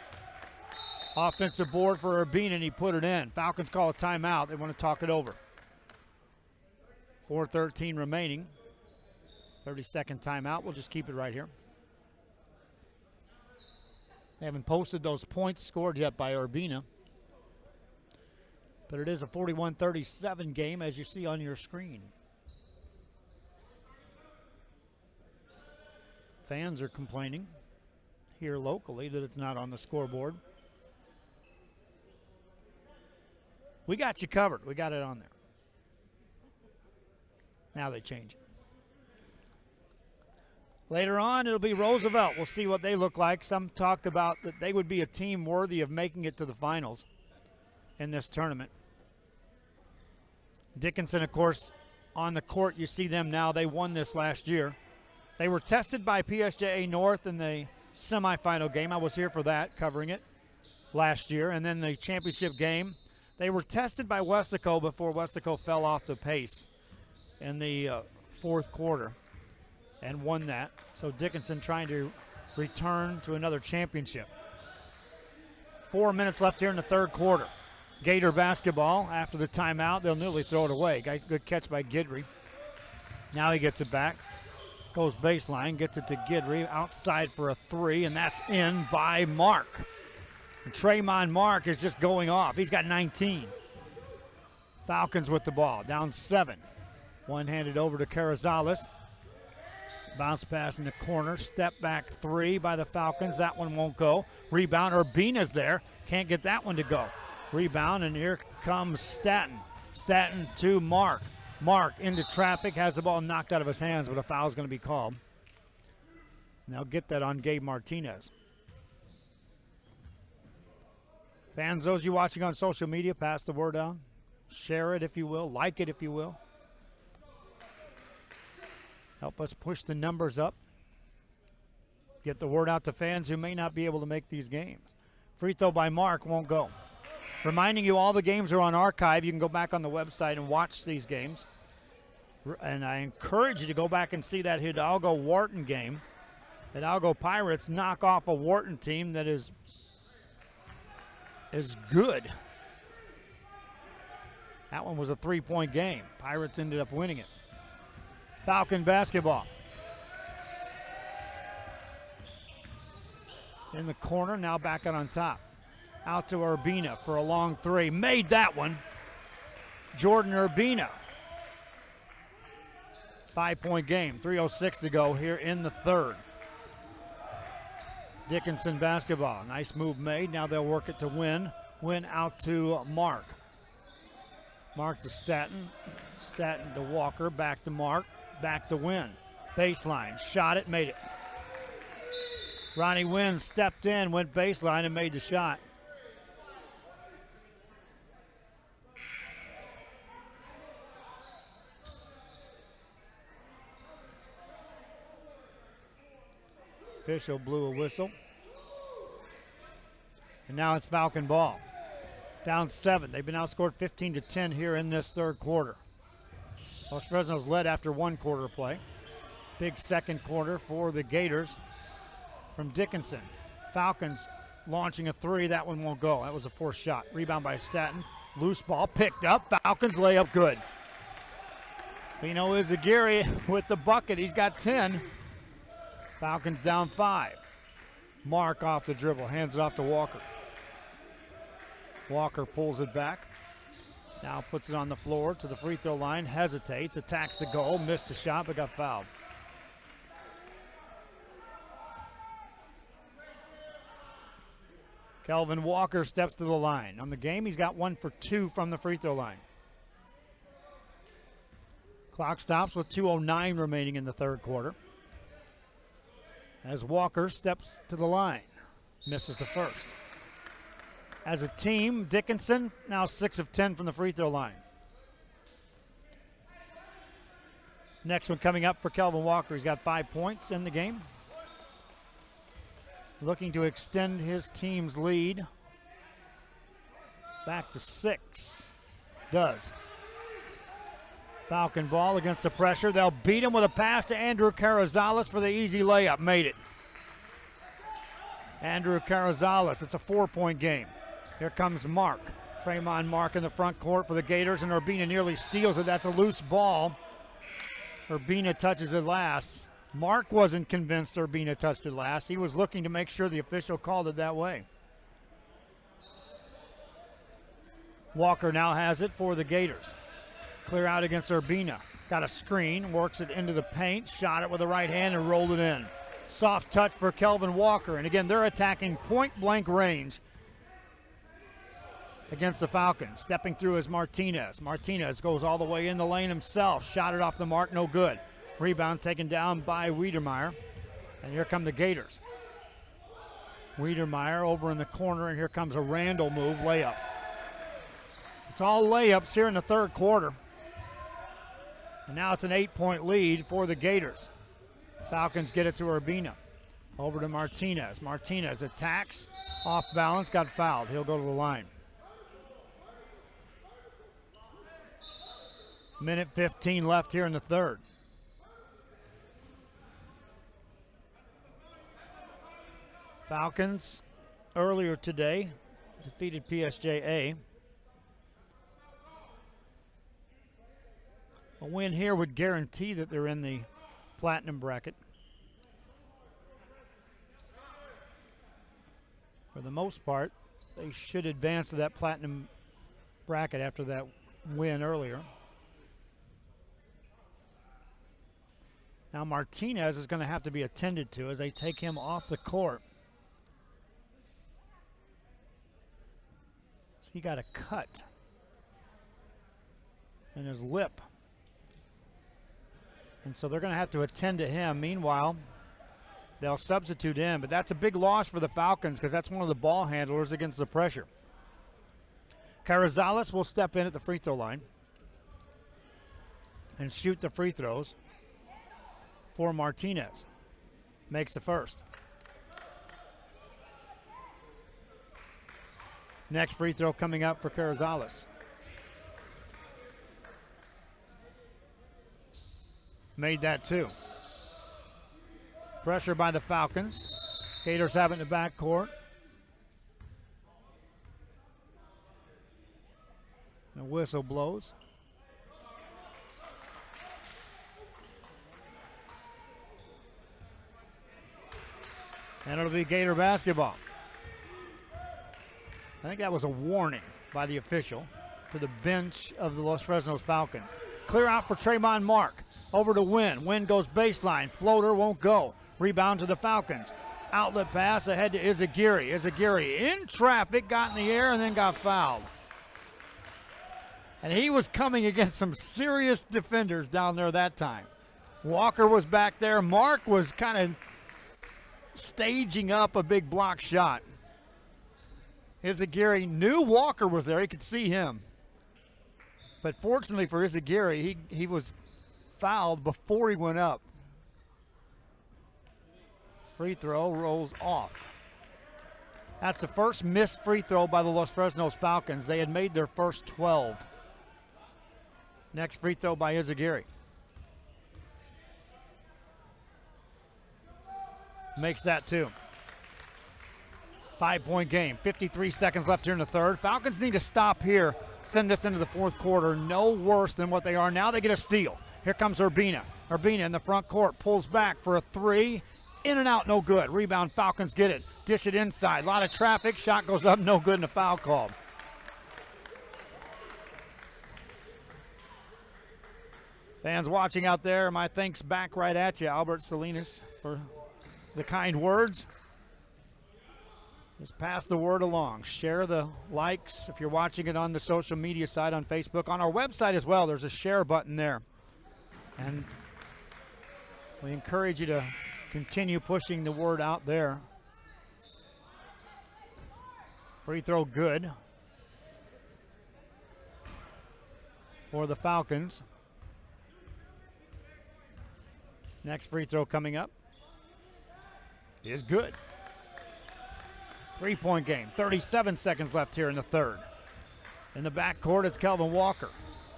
Offensive board for Urbina, and he put it in. Falcons call a timeout. They want to talk it over. 4:13 remaining. 30-second timeout. We'll just keep it right here. They haven't posted those points scored yet by Urbina. But it is a 41-37 game, as you see on your screen. Fans are complaining here locally that it's not on the scoreboard. We got you covered. We got it on there. Now they change it. Later on, it'll be Roosevelt. We'll see what they look like. Some talked about that they would be a team worthy of making it to the finals in this tournament. Dickenson, of course, on the court. You see them now. They won this last year. They were tested by PSJA North in the semifinal game. I was here for that, covering it last year. And then the championship game, they were tested by Weslaco before Weslaco fell off the pace in the fourth quarter and won that. So Dickenson trying to return to another championship. 4 minutes left here in the third quarter. Gator basketball after the timeout. They'll nearly throw it away. Good catch by Guidry. Now he gets it back. Goes baseline, gets it to Guidry. Outside for a three, and that's in by Mark. And Tremont Mark is just going off. He's got 19. Falcons with the ball, down 7. One-handed over to Carrizales. Bounce pass in the corner. Step back three by the Falcons. That one won't go. Rebound. Urbina's there. Can't get that one to go. Rebound, and here comes Staten. Staten to Mark. Mark into traffic. Has the ball knocked out of his hands, but a foul is going to be called. And they'll get that on Gabe Martinez. Fans, those of you watching on social media, pass the word on. Share it if you will. Like it if you will. Help us push the numbers up. Get the word out to fans who may not be able to make these games. Free throw by Mark won't go. Reminding you, all the games are on archive. You can go back on the website and watch these games. And I encourage you to go back and see that Hidalgo-Wharton game. Hidalgo Pirates knock off a Wharton team that is good. That one was a 3-point game. Pirates ended up winning it. Falcon basketball. In the corner, now back out on top. Out to Urbina for a long three. Made that one. Jordan Urbina. 5-point game. 3:06 to go here in the third. Dickenson basketball. Nice move made. Now they'll work it to Win. Win out to Mark. Mark to Staten. Staten to Walker. Back to Mark. Back to Win. Baseline. Shot it. Made it. Ronnie Wynn stepped in, went baseline, and made the shot. Official blew a whistle. And now it's Falcon ball. Down 7. They've been outscored 15-10 here in this third quarter. Los Fresnos led after one quarter play. Big second quarter for the Gators from Dickenson. Falcons launching a three. That one won't go. That was a forced shot. Rebound by Staten. Loose ball picked up. Falcons layup good. Pino Izaguirre with the bucket. He's got 10. Falcons down 5. Mark off the dribble, hands it off to Walker. Walker pulls it back. Now puts it on the floor to the free throw line, hesitates, attacks the goal, missed the shot, but got fouled. Kelvin Walker steps to the line. On the game, he's got 1 for 2 from the free throw line. Clock stops with 2:09 remaining in the third quarter. As Walker steps to the line, misses the first. As a team, Dickenson now 6 of 10 from the free throw line. Next one coming up for Kelvin Walker. He's got 5 points in the game. Looking to extend his team's lead back to 6. Does. Falcon ball against the pressure. They'll beat him with a pass to Andrew Carrizales for the easy layup. Made it. Andrew Carrizales. It's a 4-point game. Here comes Mark. Tremont Mark in the front court for the Gators, and Urbina nearly steals it. That's a loose ball. Urbina touches it last. Mark wasn't convinced Urbina touched it last. He was looking to make sure the official called it that way. Walker now has it for the Gators. Clear out against Urbina. Got a screen, works it into the paint, shot it with the right hand and rolled it in. Soft touch for Kelvin Walker. And again, they're attacking point-blank range against the Falcons. Stepping through is Martinez. Martinez goes all the way in the lane himself. Shot it off the mark, no good. Rebound taken down by Wiedermeyer. And here come the Gators. Wiedermeyer over in the corner, and here comes a Randall move, layup. It's all layups here in the third quarter. And now it's an 8-point lead for the Gators. Falcons get it to Urbina. Over to Martinez. Martinez attacks, off balance, got fouled. He'll go to the line. Minute 15 left here in the third. Falcons earlier today defeated PSJA. A win here would guarantee that they're in the platinum bracket. For the most part, they should advance to that platinum bracket after that win earlier. Now Martinez is going to have to be attended to as they take him off the court. He got a cut in his lip. And so they're going to have to attend to him. Meanwhile, they'll substitute in, but that's a big loss for the Falcons because that's one of the ball handlers against the pressure. Carrizales will step in at the free throw line and shoot the free throws for Martinez. Makes the first. Next free throw coming up for Carrizales. Made that too. Pressure by the Falcons. Gators have it in the backcourt. The whistle blows. And it'll be Gator basketball. I think that was a warning by the official to the bench of the Los Fresnos Falcons. Clear out for Tremont Mark. Over to Wynn. Wynn goes baseline. Floater won't go. Rebound to the Falcons. Outlet pass ahead to Izagiri. Izagiri in traffic, got in the air, and then got fouled. And he was coming against some serious defenders down there that time. Walker was back there. Mark was kind of staging up a big block shot. Izagiri knew Walker was there. He could see him. But fortunately for Izagiri, he was fouled before he went up. Free throw rolls off. That's the first missed free throw by the Los Fresnos Falcons. They had made their first 12. Next free throw by Izagiri. Makes that 2. 5-point game. 53 seconds left here in the third. Falcons need to stop here. Send this into the fourth quarter. No worse than what they are now. They get a steal. Here comes Urbina. Urbina in the front court. Pulls back for a 3. In and out, no good. Rebound, Falcons get it. Dish it inside. A lot of traffic. Shot goes up, no good, and a foul called. Fans watching out there, my thanks back right at you, Albert Salinas, for the kind words. Just pass the word along. Share the likes if you're watching it on the social media side on Facebook. On our website as well, there's a share button there. And we encourage you to continue pushing the word out there. Free throw good for the Falcons. Next free throw coming up is good. 3-point game. 37 seconds left here in the third. In the backcourt, it's Kelvin Walker.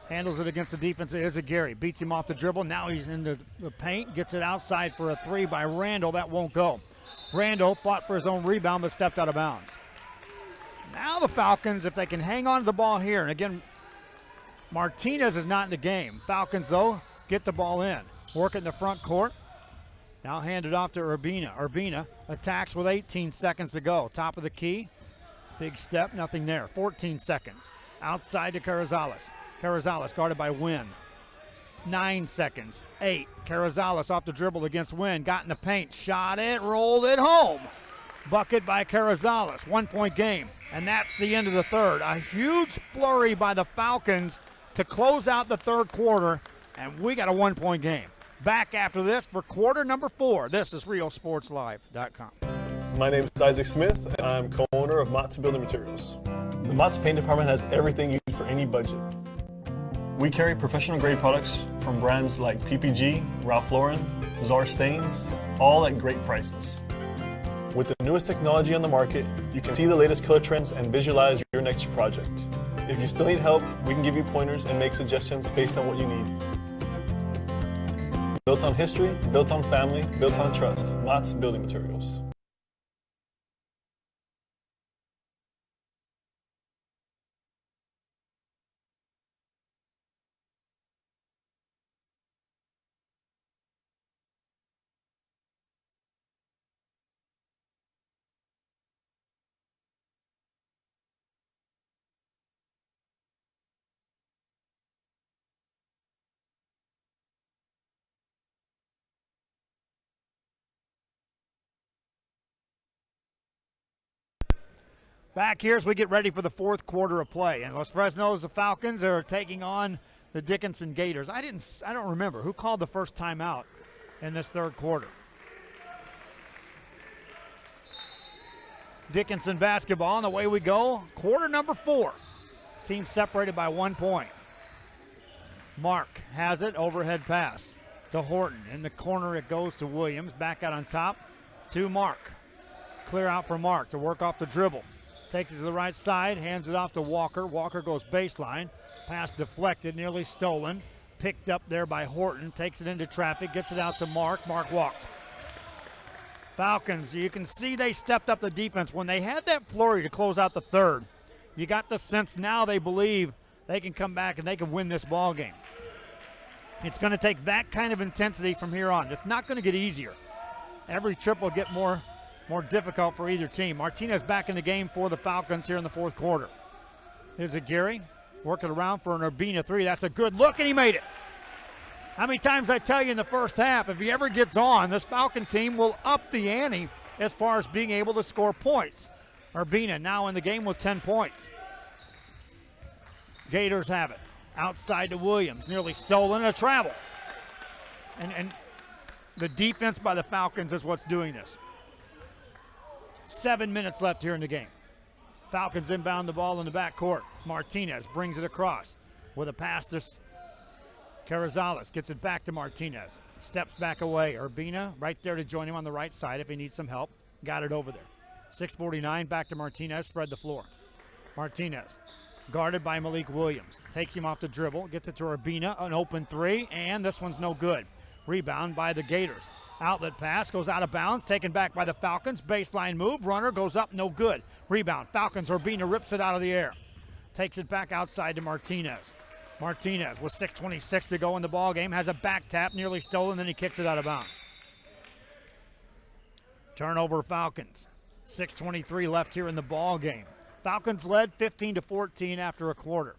Handles it against the defense of Izagiri. Beats him off the dribble. Now he's in the paint. Gets it outside for a 3 by Randall. That won't go. Randall fought for his own rebound but stepped out of bounds. Now the Falcons, if they can hang on to the ball here, and again, Martinez is not in the game. Falcons, though, get the ball in. Work it in the front court. Now hand it off to Urbina. Urbina attacks with 18 seconds to go. Top of the key. Big step, nothing there. 14 seconds. Outside to Carrizales. Carrizales guarded by Wynn. 9 seconds. 8. Carrizales off the dribble against Wynn. Got in the paint. Shot it. Rolled it home. Bucket by Carrizales. 1-point game. And that's the end of the third. A huge flurry by the Falcons to close out the third quarter. And we got a 1-point game. Back after this for quarter number 4. This is RealSportsLive.com. My name is Isaac Smith, and I'm co-owner of Mott's Building Materials. The Mott's Paint Department has everything you need for any budget. We carry professional-grade products from brands like PPG, Ralph Lauren, Czar Stains, all at great prices. With the newest technology on the market, you can see the latest color trends and visualize your next project. If you still need help, we can give you pointers and make suggestions based on what you need. Built on history, built on family, built on trust. Mott's Building Materials. Back here as we get ready for the fourth quarter of play. And Los Fresnos, the Falcons, are taking on the Dickenson Gators. I don't remember. Who called the first timeout in this third quarter? Dickenson basketball, and away we go. Quarter number 4. Team separated by 1 point. Mark has it, overhead pass to Horton. In the corner it goes to Williams. Back out on top to Mark. Clear out for Mark to work off the dribble. Takes it to the right side, hands it off to Walker. Walker goes baseline. Pass deflected, nearly stolen. Picked up there by Horton. Takes it into traffic, gets it out to Mark. Mark walked. Falcons, you can see they stepped up the defense. When they had that flurry to close out the third, you got the sense now they believe they can come back and they can win this ball game. It's going to take that kind of intensity from here on. It's not going to get easier. Every trip will get more difficult for either team. Martinez back in the game for the Falcons here in the fourth quarter. Here's a Gary working around for an Urbina three. That's a good look, and he made it. How many times I tell you in the first half, if he ever gets on, this Falcon team will up the ante as far as being able to score points. Urbina now in the game with 10 points. Gators have it. Outside to Williams, nearly stolen, a travel. And the defense by the Falcons is what's doing this. 7 minutes left here in the game. Falcons inbound the ball in the backcourt. Martinez brings it across with a pass to Carrizales. Gets it back to Martinez. Steps back away. Urbina right there to join him on the right side if he needs some help. Got it over there. 6:49 back to Martinez. Spread the floor. Martinez guarded by Malik Williams. Takes him off the dribble. Gets it to Urbina. An open three. And this one's no good. Rebound by the Gators. Outlet pass goes out of bounds, taken back by the Falcons. Baseline move, runner goes up, no good. Rebound, Falcons, Urbina rips it out of the air. Takes it back outside to Martinez. Martinez with 6:26 to go in the ball game, has a back tap, nearly stolen, then he kicks it out of bounds. Turnover Falcons. 6:23 left here in the ball game. Falcons led 15-14 after a quarter.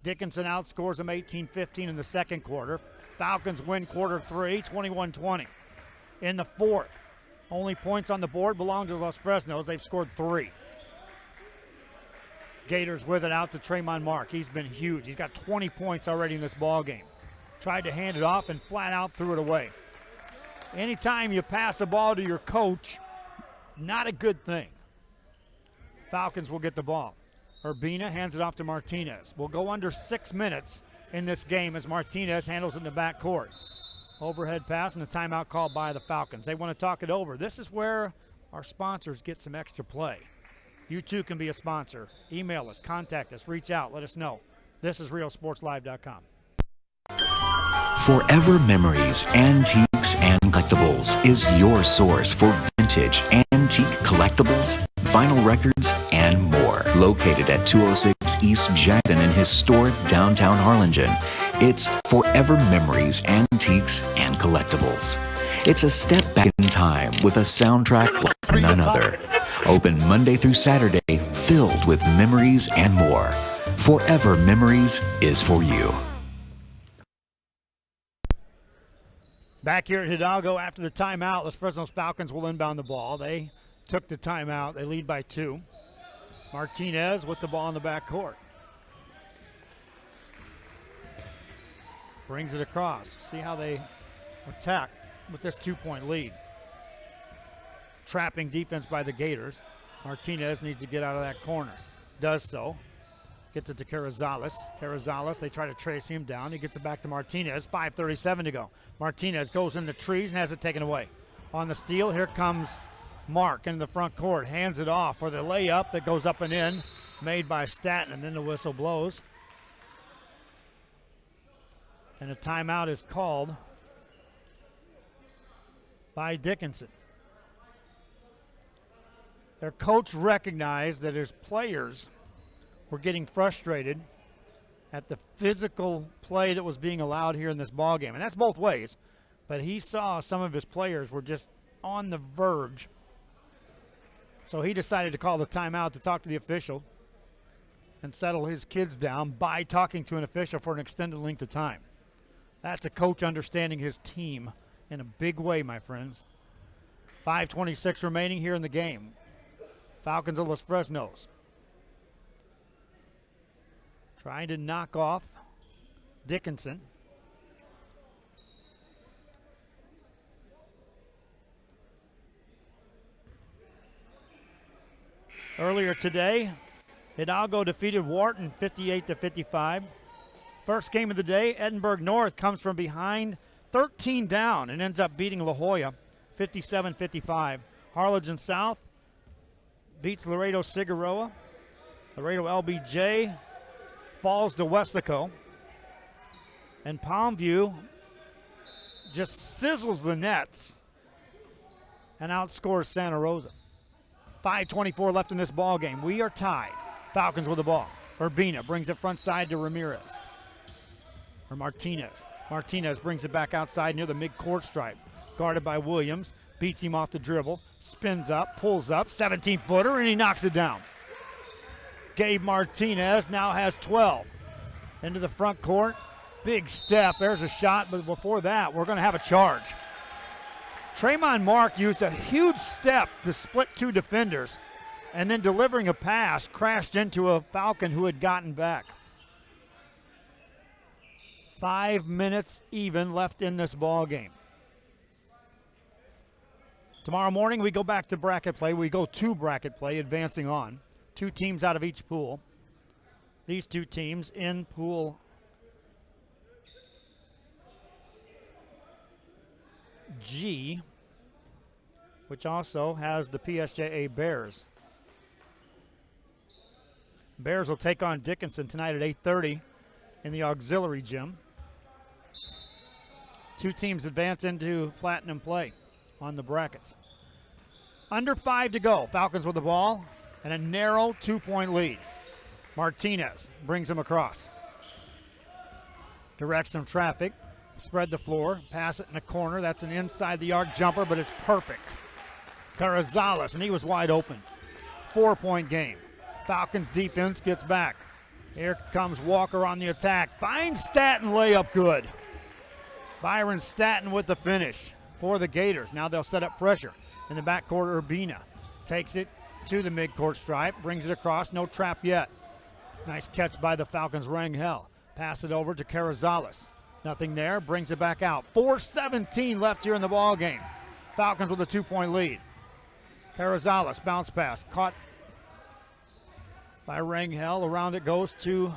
Dickenson outscores them 18-15 in the second quarter. Falcons win quarter three, 21-20. In the fourth, only points on the board belong to Los Fresnos. They've scored 3. Gators with it out to Tremont Mark. He's been huge. He's got 20 points already in this ball game. Tried to hand it off and flat out threw it away. Anytime you pass the ball to your coach, not a good thing. Falcons will get the ball. Urbina hands it off to Martinez. We'll go under 6 minutes in this game as Martinez handles it in the backcourt. Overhead pass and a timeout called by the Falcons. They want to talk it over. This is where our sponsors get some extra play. You too can be a sponsor. Email us, contact us, reach out, let us know. This is RealSportsLive.com. Forever Memories, Antiques, and Collectibles is your source for vintage, antique collectibles, vinyl records, and more. Located at 206 East Jackson in historic downtown Harlingen, it's Forever Memories, Antiques, and Collectibles. It's a step back in time with a soundtrack like none other. Open Monday through Saturday, filled with memories and more. Forever Memories is for you. Back here at Hidalgo after the timeout, Los Fresnos Falcons will inbound the ball. They took the timeout. They lead by 2. Martinez with the ball in the backcourt. Brings it across. See how they attack with this 2-point lead. Trapping defense by the Gators. Martinez needs to get out of that corner. Does so. Gets it to Carrizales. Carrizales, they try to trace him down. He gets it back to Martinez. 5:37 to go. Martinez goes in the trees and has it taken away. On the steal, here comes Mark in the front court. Hands it off for the layup that goes up and in. Made by Staten, and then the whistle blows. And a timeout is called by Dickenson. Their coach recognized that his players were getting frustrated at the physical play that was being allowed here in this ballgame. And that's both ways. But he saw some of his players were just on the verge. So he decided to call the timeout to talk to the official and settle his kids down by talking to an official for an extended length of time. That's a coach understanding his team in a big way, my friends. 5:26 remaining here in the game. Falcons of Los Fresnos trying to knock off Dickenson. Earlier today, Hidalgo defeated Wharton 58-55. First game of the day, Edinburgh North comes from behind 13 down and ends up beating La Jolla 57-55. Harlingen South beats Laredo Figueroa. Laredo LBJ falls to Westlaco. And Palmview just sizzles the Nets and outscores Santa Rosa. 5:24 left in this ball game. We are tied. Falcons with the ball. Urbina brings it front side to Ramirez. Or Martinez. Martinez brings it back outside near the mid-court stripe. Guarded by Williams. Beats him off the dribble. Spins up, pulls up, 17-footer, and he knocks it down. Gabe Martinez now has 12. Into the front court. Big step. There's a shot, but before that, we're going to have a charge. Tremont Mark used a huge step to split two defenders, and then delivering a pass, crashed into a Falcon who had gotten back. 5 minutes even left in this ball game. Tomorrow morning we go back to bracket play. We go to bracket play, advancing on. 2 teams out of each pool. These 2 teams in pool G, which also has the PSJA Bears. Bears will take on Dickenson tonight at 8:30 in the auxiliary gym. 2 teams advance into platinum play on the brackets. Under 5 to go. Falcons with the ball and a narrow 2-point lead. Martinez brings him across. Directs some traffic. Spread the floor. Pass it in the corner. That's an inside the arc jumper, but it's perfect. Carrizales, and he was wide open. 4-point game. Falcons defense gets back. Here comes Walker on the attack. Finds Staten, layup good. Byron Staten with the finish for the Gators. Now they'll set up pressure. In the backcourt, Urbina takes it to the midcourt stripe, brings it across, no trap yet. Nice catch by the Falcons, Rangel. Pass it over to Carrizales. Nothing there, brings it back out. 4:17 left here in the ball game. Falcons with a 2-point lead. Carrizales, bounce pass, caught by Rangel. Around it goes to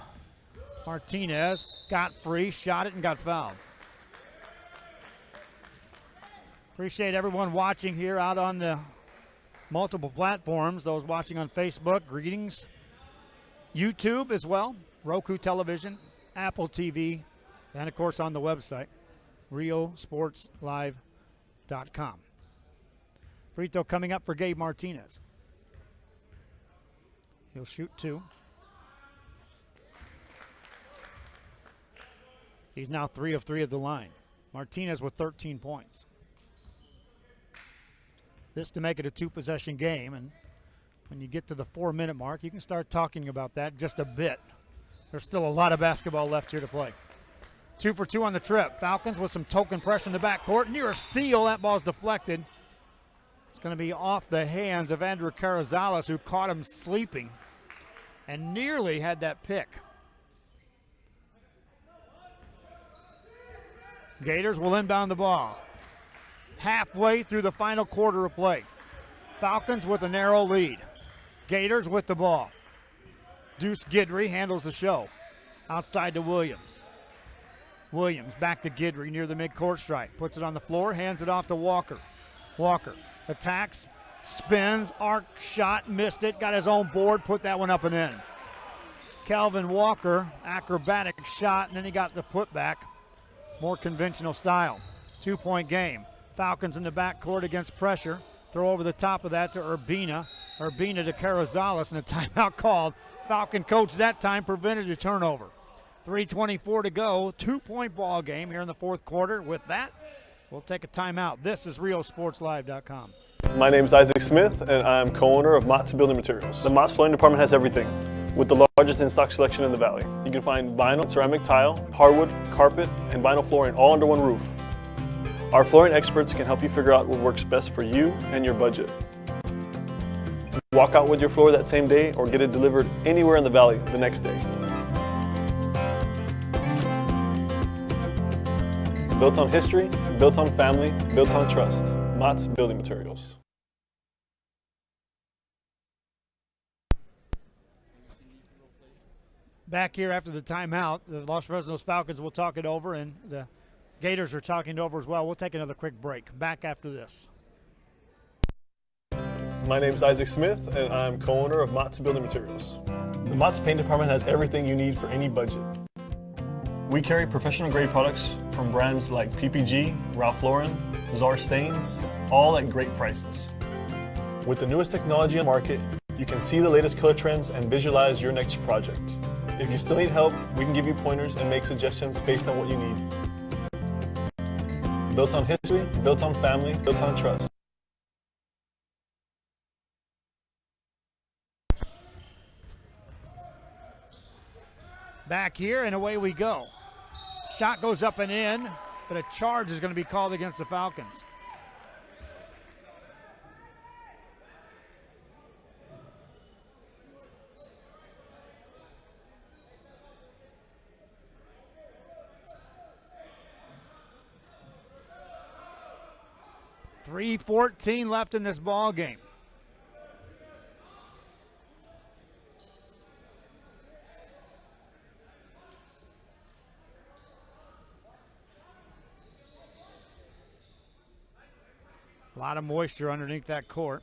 Martinez. Got free, shot it, and got fouled. Appreciate everyone watching here out on the multiple platforms. Those watching on Facebook, greetings. YouTube as well, Roku television, Apple TV, and of course on the website, RioSportsLive.com. Free throw coming up for Gabe Martinez. He'll shoot 2. He's now 3 of 3 at the line. Martinez with 13 points. This to make it a 2-possession game, and when you get to the 4-minute mark, you can start talking about that just a bit. There's still a lot of basketball left here to play. 2 for 2 on the trip. Falcons with some token pressure in the backcourt. Near a steal, that ball's deflected. It's going to be off the hands of Andrew Carrizales, who caught him sleeping and nearly had that pick. Gators will inbound the ball. Halfway through the final quarter of play. Falcons with a narrow lead. Gators with the ball. Deuce Guidry handles the show. Outside to Williams. Williams back to Guidry near the midcourt stripe. Puts it on the floor, hands it off to Walker. Walker attacks, spins, arc shot, missed it, got his own board, put that one up and in. Calvin Walker, acrobatic shot, and then he got the putback. More conventional style. 2-point game. Falcons in the backcourt against pressure. Throw over the top of that to Urbina. Urbina to Carrizales, and a timeout called. Falcon coach that time prevented a turnover. 3:24 to go. 2-point ball game here in the 4th quarter. With that, we'll take a timeout. This is RioSportsLive.com. My name is Isaac Smith, and I'm co-owner of Mott's Building Materials. The Mott's Flooring Department has everything, with the largest in-stock selection in the Valley. You can find vinyl, ceramic tile, hardwood, carpet, and vinyl flooring all under one roof. Our flooring experts can help you figure out what works best for you and your budget. Walk out with your floor that same day or get it delivered anywhere in the Valley the next day. Built on history, built on family, built on trust. Mott's Building Materials. Back here after the timeout, the Los Fresnos Falcons will talk it over, and the Gators are talking it over as well. We'll take another quick break. Back after this. My name is Isaac Smith, and I'm co-owner of Mott's Building Materials. The Mott's Paint Department has everything you need for any budget. We carry professional grade products from brands like PPG, Ralph Lauren, Czar Stains, all at great prices. With the newest technology on the market, you can see the latest color trends and visualize your next project. If you still need help, we can give you pointers and make suggestions based on what you need. Built on history, built on family, built on trust. Back here and away we go. Shot goes up and in, but a charge is going to be called against the Falcons. .3:14 left in this ball game. A lot of moisture underneath that court.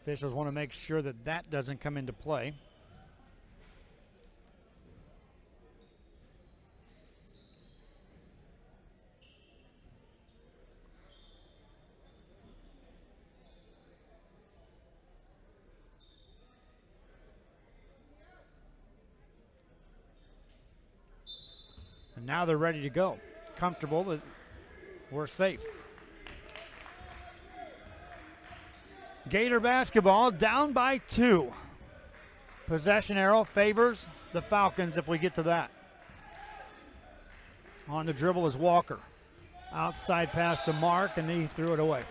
Officials want to make sure that that doesn't come into play. And now they're ready to go. Comfortable that we're safe. Gator basketball down by 2. Possession arrow favors the Falcons if we get to that. On the dribble is Walker. Outside pass to Mark, and he threw it away.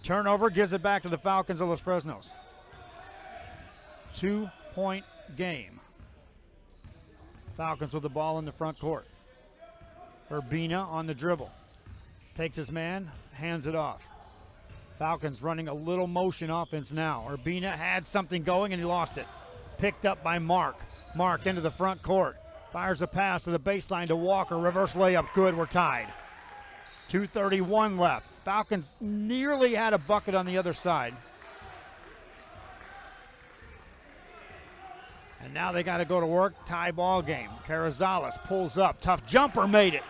Turnover gives it back to the Falcons of Los Fresnos. 2-point game. Falcons with the ball in the front court. Urbina on the dribble. Takes his man, hands it off. Falcons running a little motion offense now. Urbina had something going and he lost it. Picked up by Mark. Mark into the front court. Fires a pass to the baseline to Walker. Reverse layup, good, we're tied. 2:31 left. Falcons nearly had a bucket on the other side. And now they got to go to work, tie ball game. Carrizales pulls up, tough jumper, made it.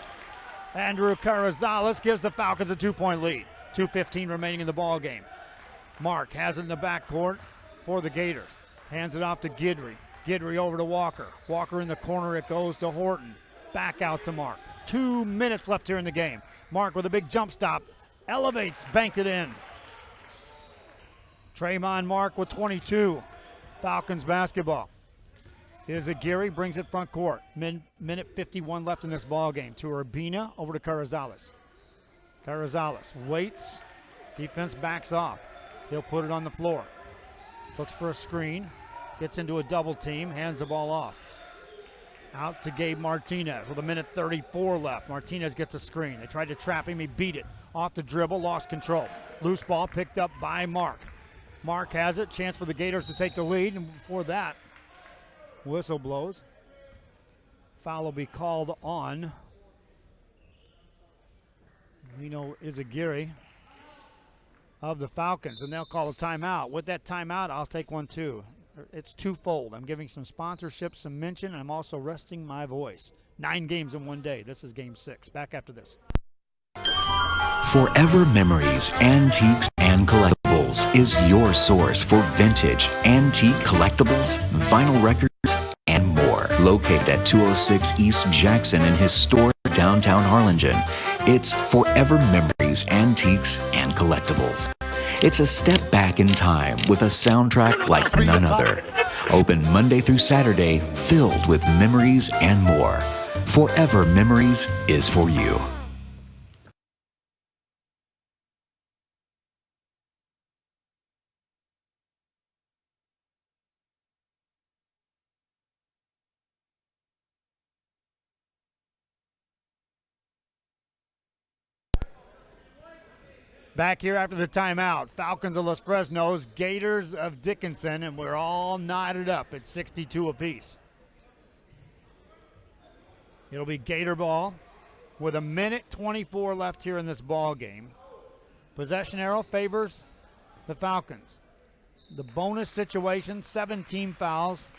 Andrew Carrizales gives the Falcons a 2-point lead. 2:15 remaining in the ball game. Mark has it in the backcourt for the Gators. Hands it off to Guidry. Guidry over to Walker. Walker in the corner, it goes to Horton. Back out to Mark. 2 minutes left here in the game. Mark with a big jump stop. Elevates, banked it in. Tremont Mark with 22. Falcons basketball. Izagiri brings it front court. Minute 51 left in this ball game. To Urbina, over to Carrizales. Carrizales waits. Defense backs off. He'll put it on the floor. Looks for a screen. Gets into a double team. Hands the ball off. Out to Gabe Martinez with 1:34 left. Martinez gets a screen. They tried to trap him. He beat it. Off the dribble. Lost control. Loose ball picked up by Mark. Mark has it. Chance for the Gators to take the lead. And before that, whistle blows. Foul will be called on Lino Izagiri of the Falcons, and they'll call a timeout. With that timeout, I'll take one too. It's twofold. I'm giving some sponsorship, some mention, and I'm also resting my voice. 9 games in one day. This is game 6. Back after this. Forever Memories, Antiques, and Collectibles is your source for vintage, antique collectibles, vinyl records, and more. Located at 206 East Jackson in historic downtown Harlingen, it's Forever Memories, Antiques, and Collectibles. It's a step back in time with a soundtrack like none other. Open Monday through Saturday, filled with memories and more. Forever Memories is for you. Back here after the timeout, Falcons of Los Fresnos, Gators of Dickenson, and we're all knotted up at 62 apiece. It'll be Gator ball with 1:24 left here in this ball game. Possession arrow favors the Falcons. The bonus situation, 17 fouls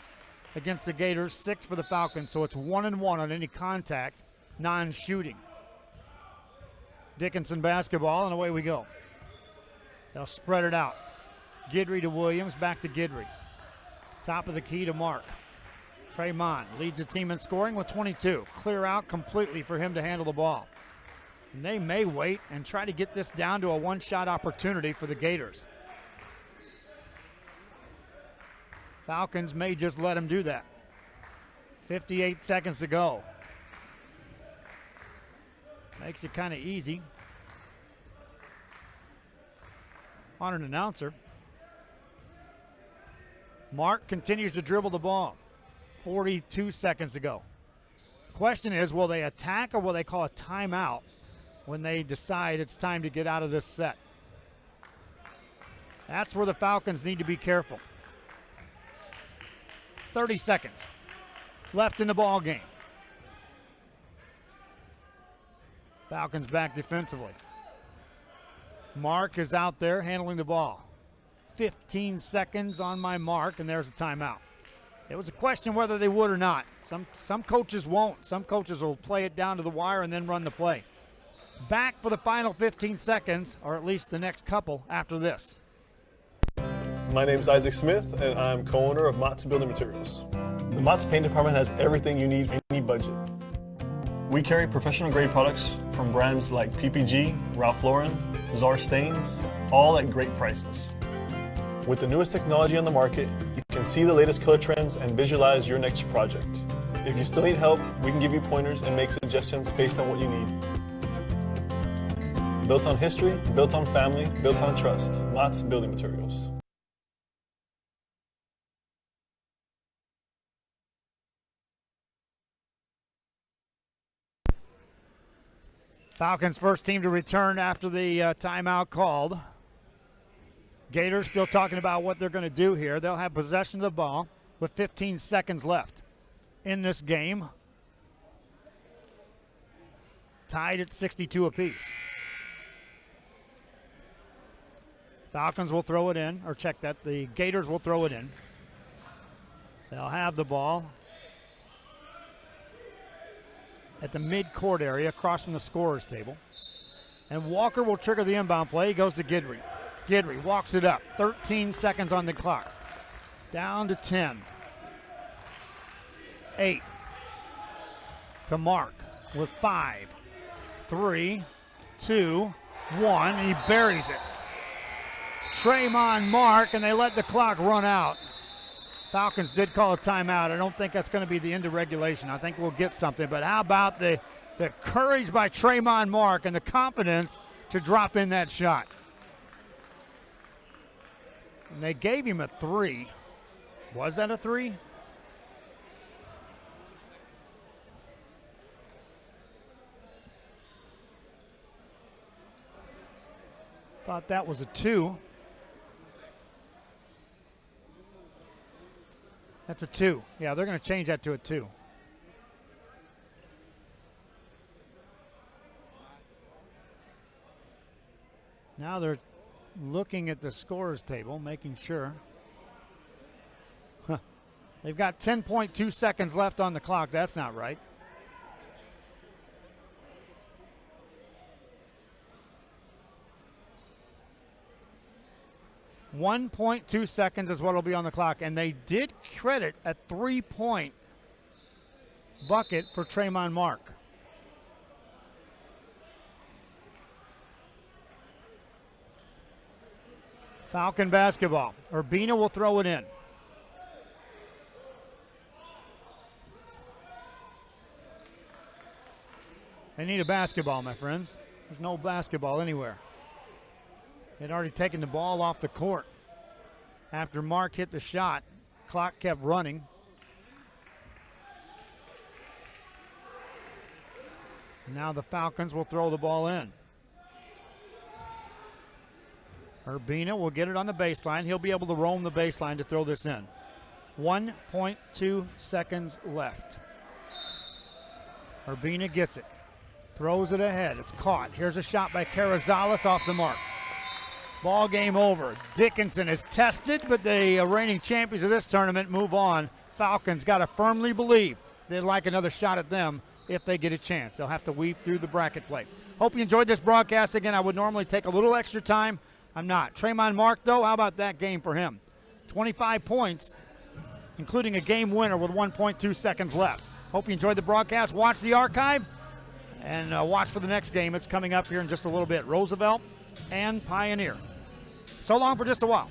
against the Gators, 6 for the Falcons, so it's 1-1 on any contact, non-shooting. Dickenson basketball, and away we go. They'll spread it out. Guidry to Williams, back to Guidry. Top of the key to Mark. Tremont leads the team in scoring with 22. Clear out completely for him to handle the ball. And they may wait and try to get this down to a one-shot opportunity for the Gators. Falcons may just let him do that. 58 seconds to go. Makes it kind of easy on an announcer. Mark continues to dribble the ball. 42 seconds to go. Question is, will they attack or will they call a timeout when they decide it's time to get out of this set? That's where the Falcons need to be careful. 30 seconds left in the ball game. Falcons back defensively. Mark is out there handling the ball. 15 seconds on my mark, and there's a timeout. It was a question whether they would or not. Some coaches won't. Some coaches will play it down to the wire and then run the play. Back for the final 15 seconds, or at least the next couple after this. My name is Isaac Smith, and I'm co-owner of Mott's Building Materials. The Mott's Paint Department has everything you need for any budget. We carry professional grade products from brands like PPG, Ralph Lauren, Czar Stains, all at great prices. With the newest technology on the market, you can see the latest color trends and visualize your next project. If you still need help, we can give you pointers and make suggestions based on what you need. Built on history, built on family, built on trust. Mott's Building Materials. Falcons first team to return after the timeout called. Gators still talking about what they're going to do here. They'll have possession of the ball with 15 seconds left in this game. Tied at 62 apiece. Falcons will throw it in, or check that. The Gators will throw it in. They'll have the ball at the mid-court area across from the scorer's table. And Walker will trigger the inbound play. He goes to Guidry. Guidry walks it up. 13 seconds on the clock. Down to 10. 8. To Mark with 5, 3, 2, 1. And he buries it. Tremont Mark, and they let the clock run out. Falcons did call a timeout. I don't think that's going to be the end of regulation. I think we'll get something. But how about the courage by Tremont Mark and the confidence to drop in that shot? And they gave him a 3. Was that a 3? Thought that was a 2. That's a 2. Yeah, they're going to change that to a 2. Now they're looking at the scorer's table, making sure. They've got 10.2 seconds left on the clock. That's not right. .2 seconds is what will be on the clock, and they did credit a 3-point bucket for Tremont Mark. Falcon basketball. Urbina will throw it in. They need a basketball, my friends. There's no basketball anywhere. They'd already taken the ball off the court. After Mark hit the shot, clock kept running. Now the Falcons will throw the ball in. Urbina will get it on the baseline. He'll be able to roam the baseline to throw this in. 1.2 seconds left. Urbina gets it. Throws it ahead. It's caught. Here's a shot by Carrizales off the mark. Ball game over. Dickenson is tested, but the reigning champions of this tournament move on. Falcons got to firmly believe they'd like another shot at them if they get a chance. They'll have to weave through the bracket play. Hope you enjoyed this broadcast. Again, I would normally take a little extra time. I'm not. Tremont Mark, though, how about that game for him? 25 points, including a game winner with 1.2 seconds left. Hope you enjoyed the broadcast. Watch the archive and watch for the next game. It's coming up here in just a little bit. Roosevelt and Pioneer. So long for just a while.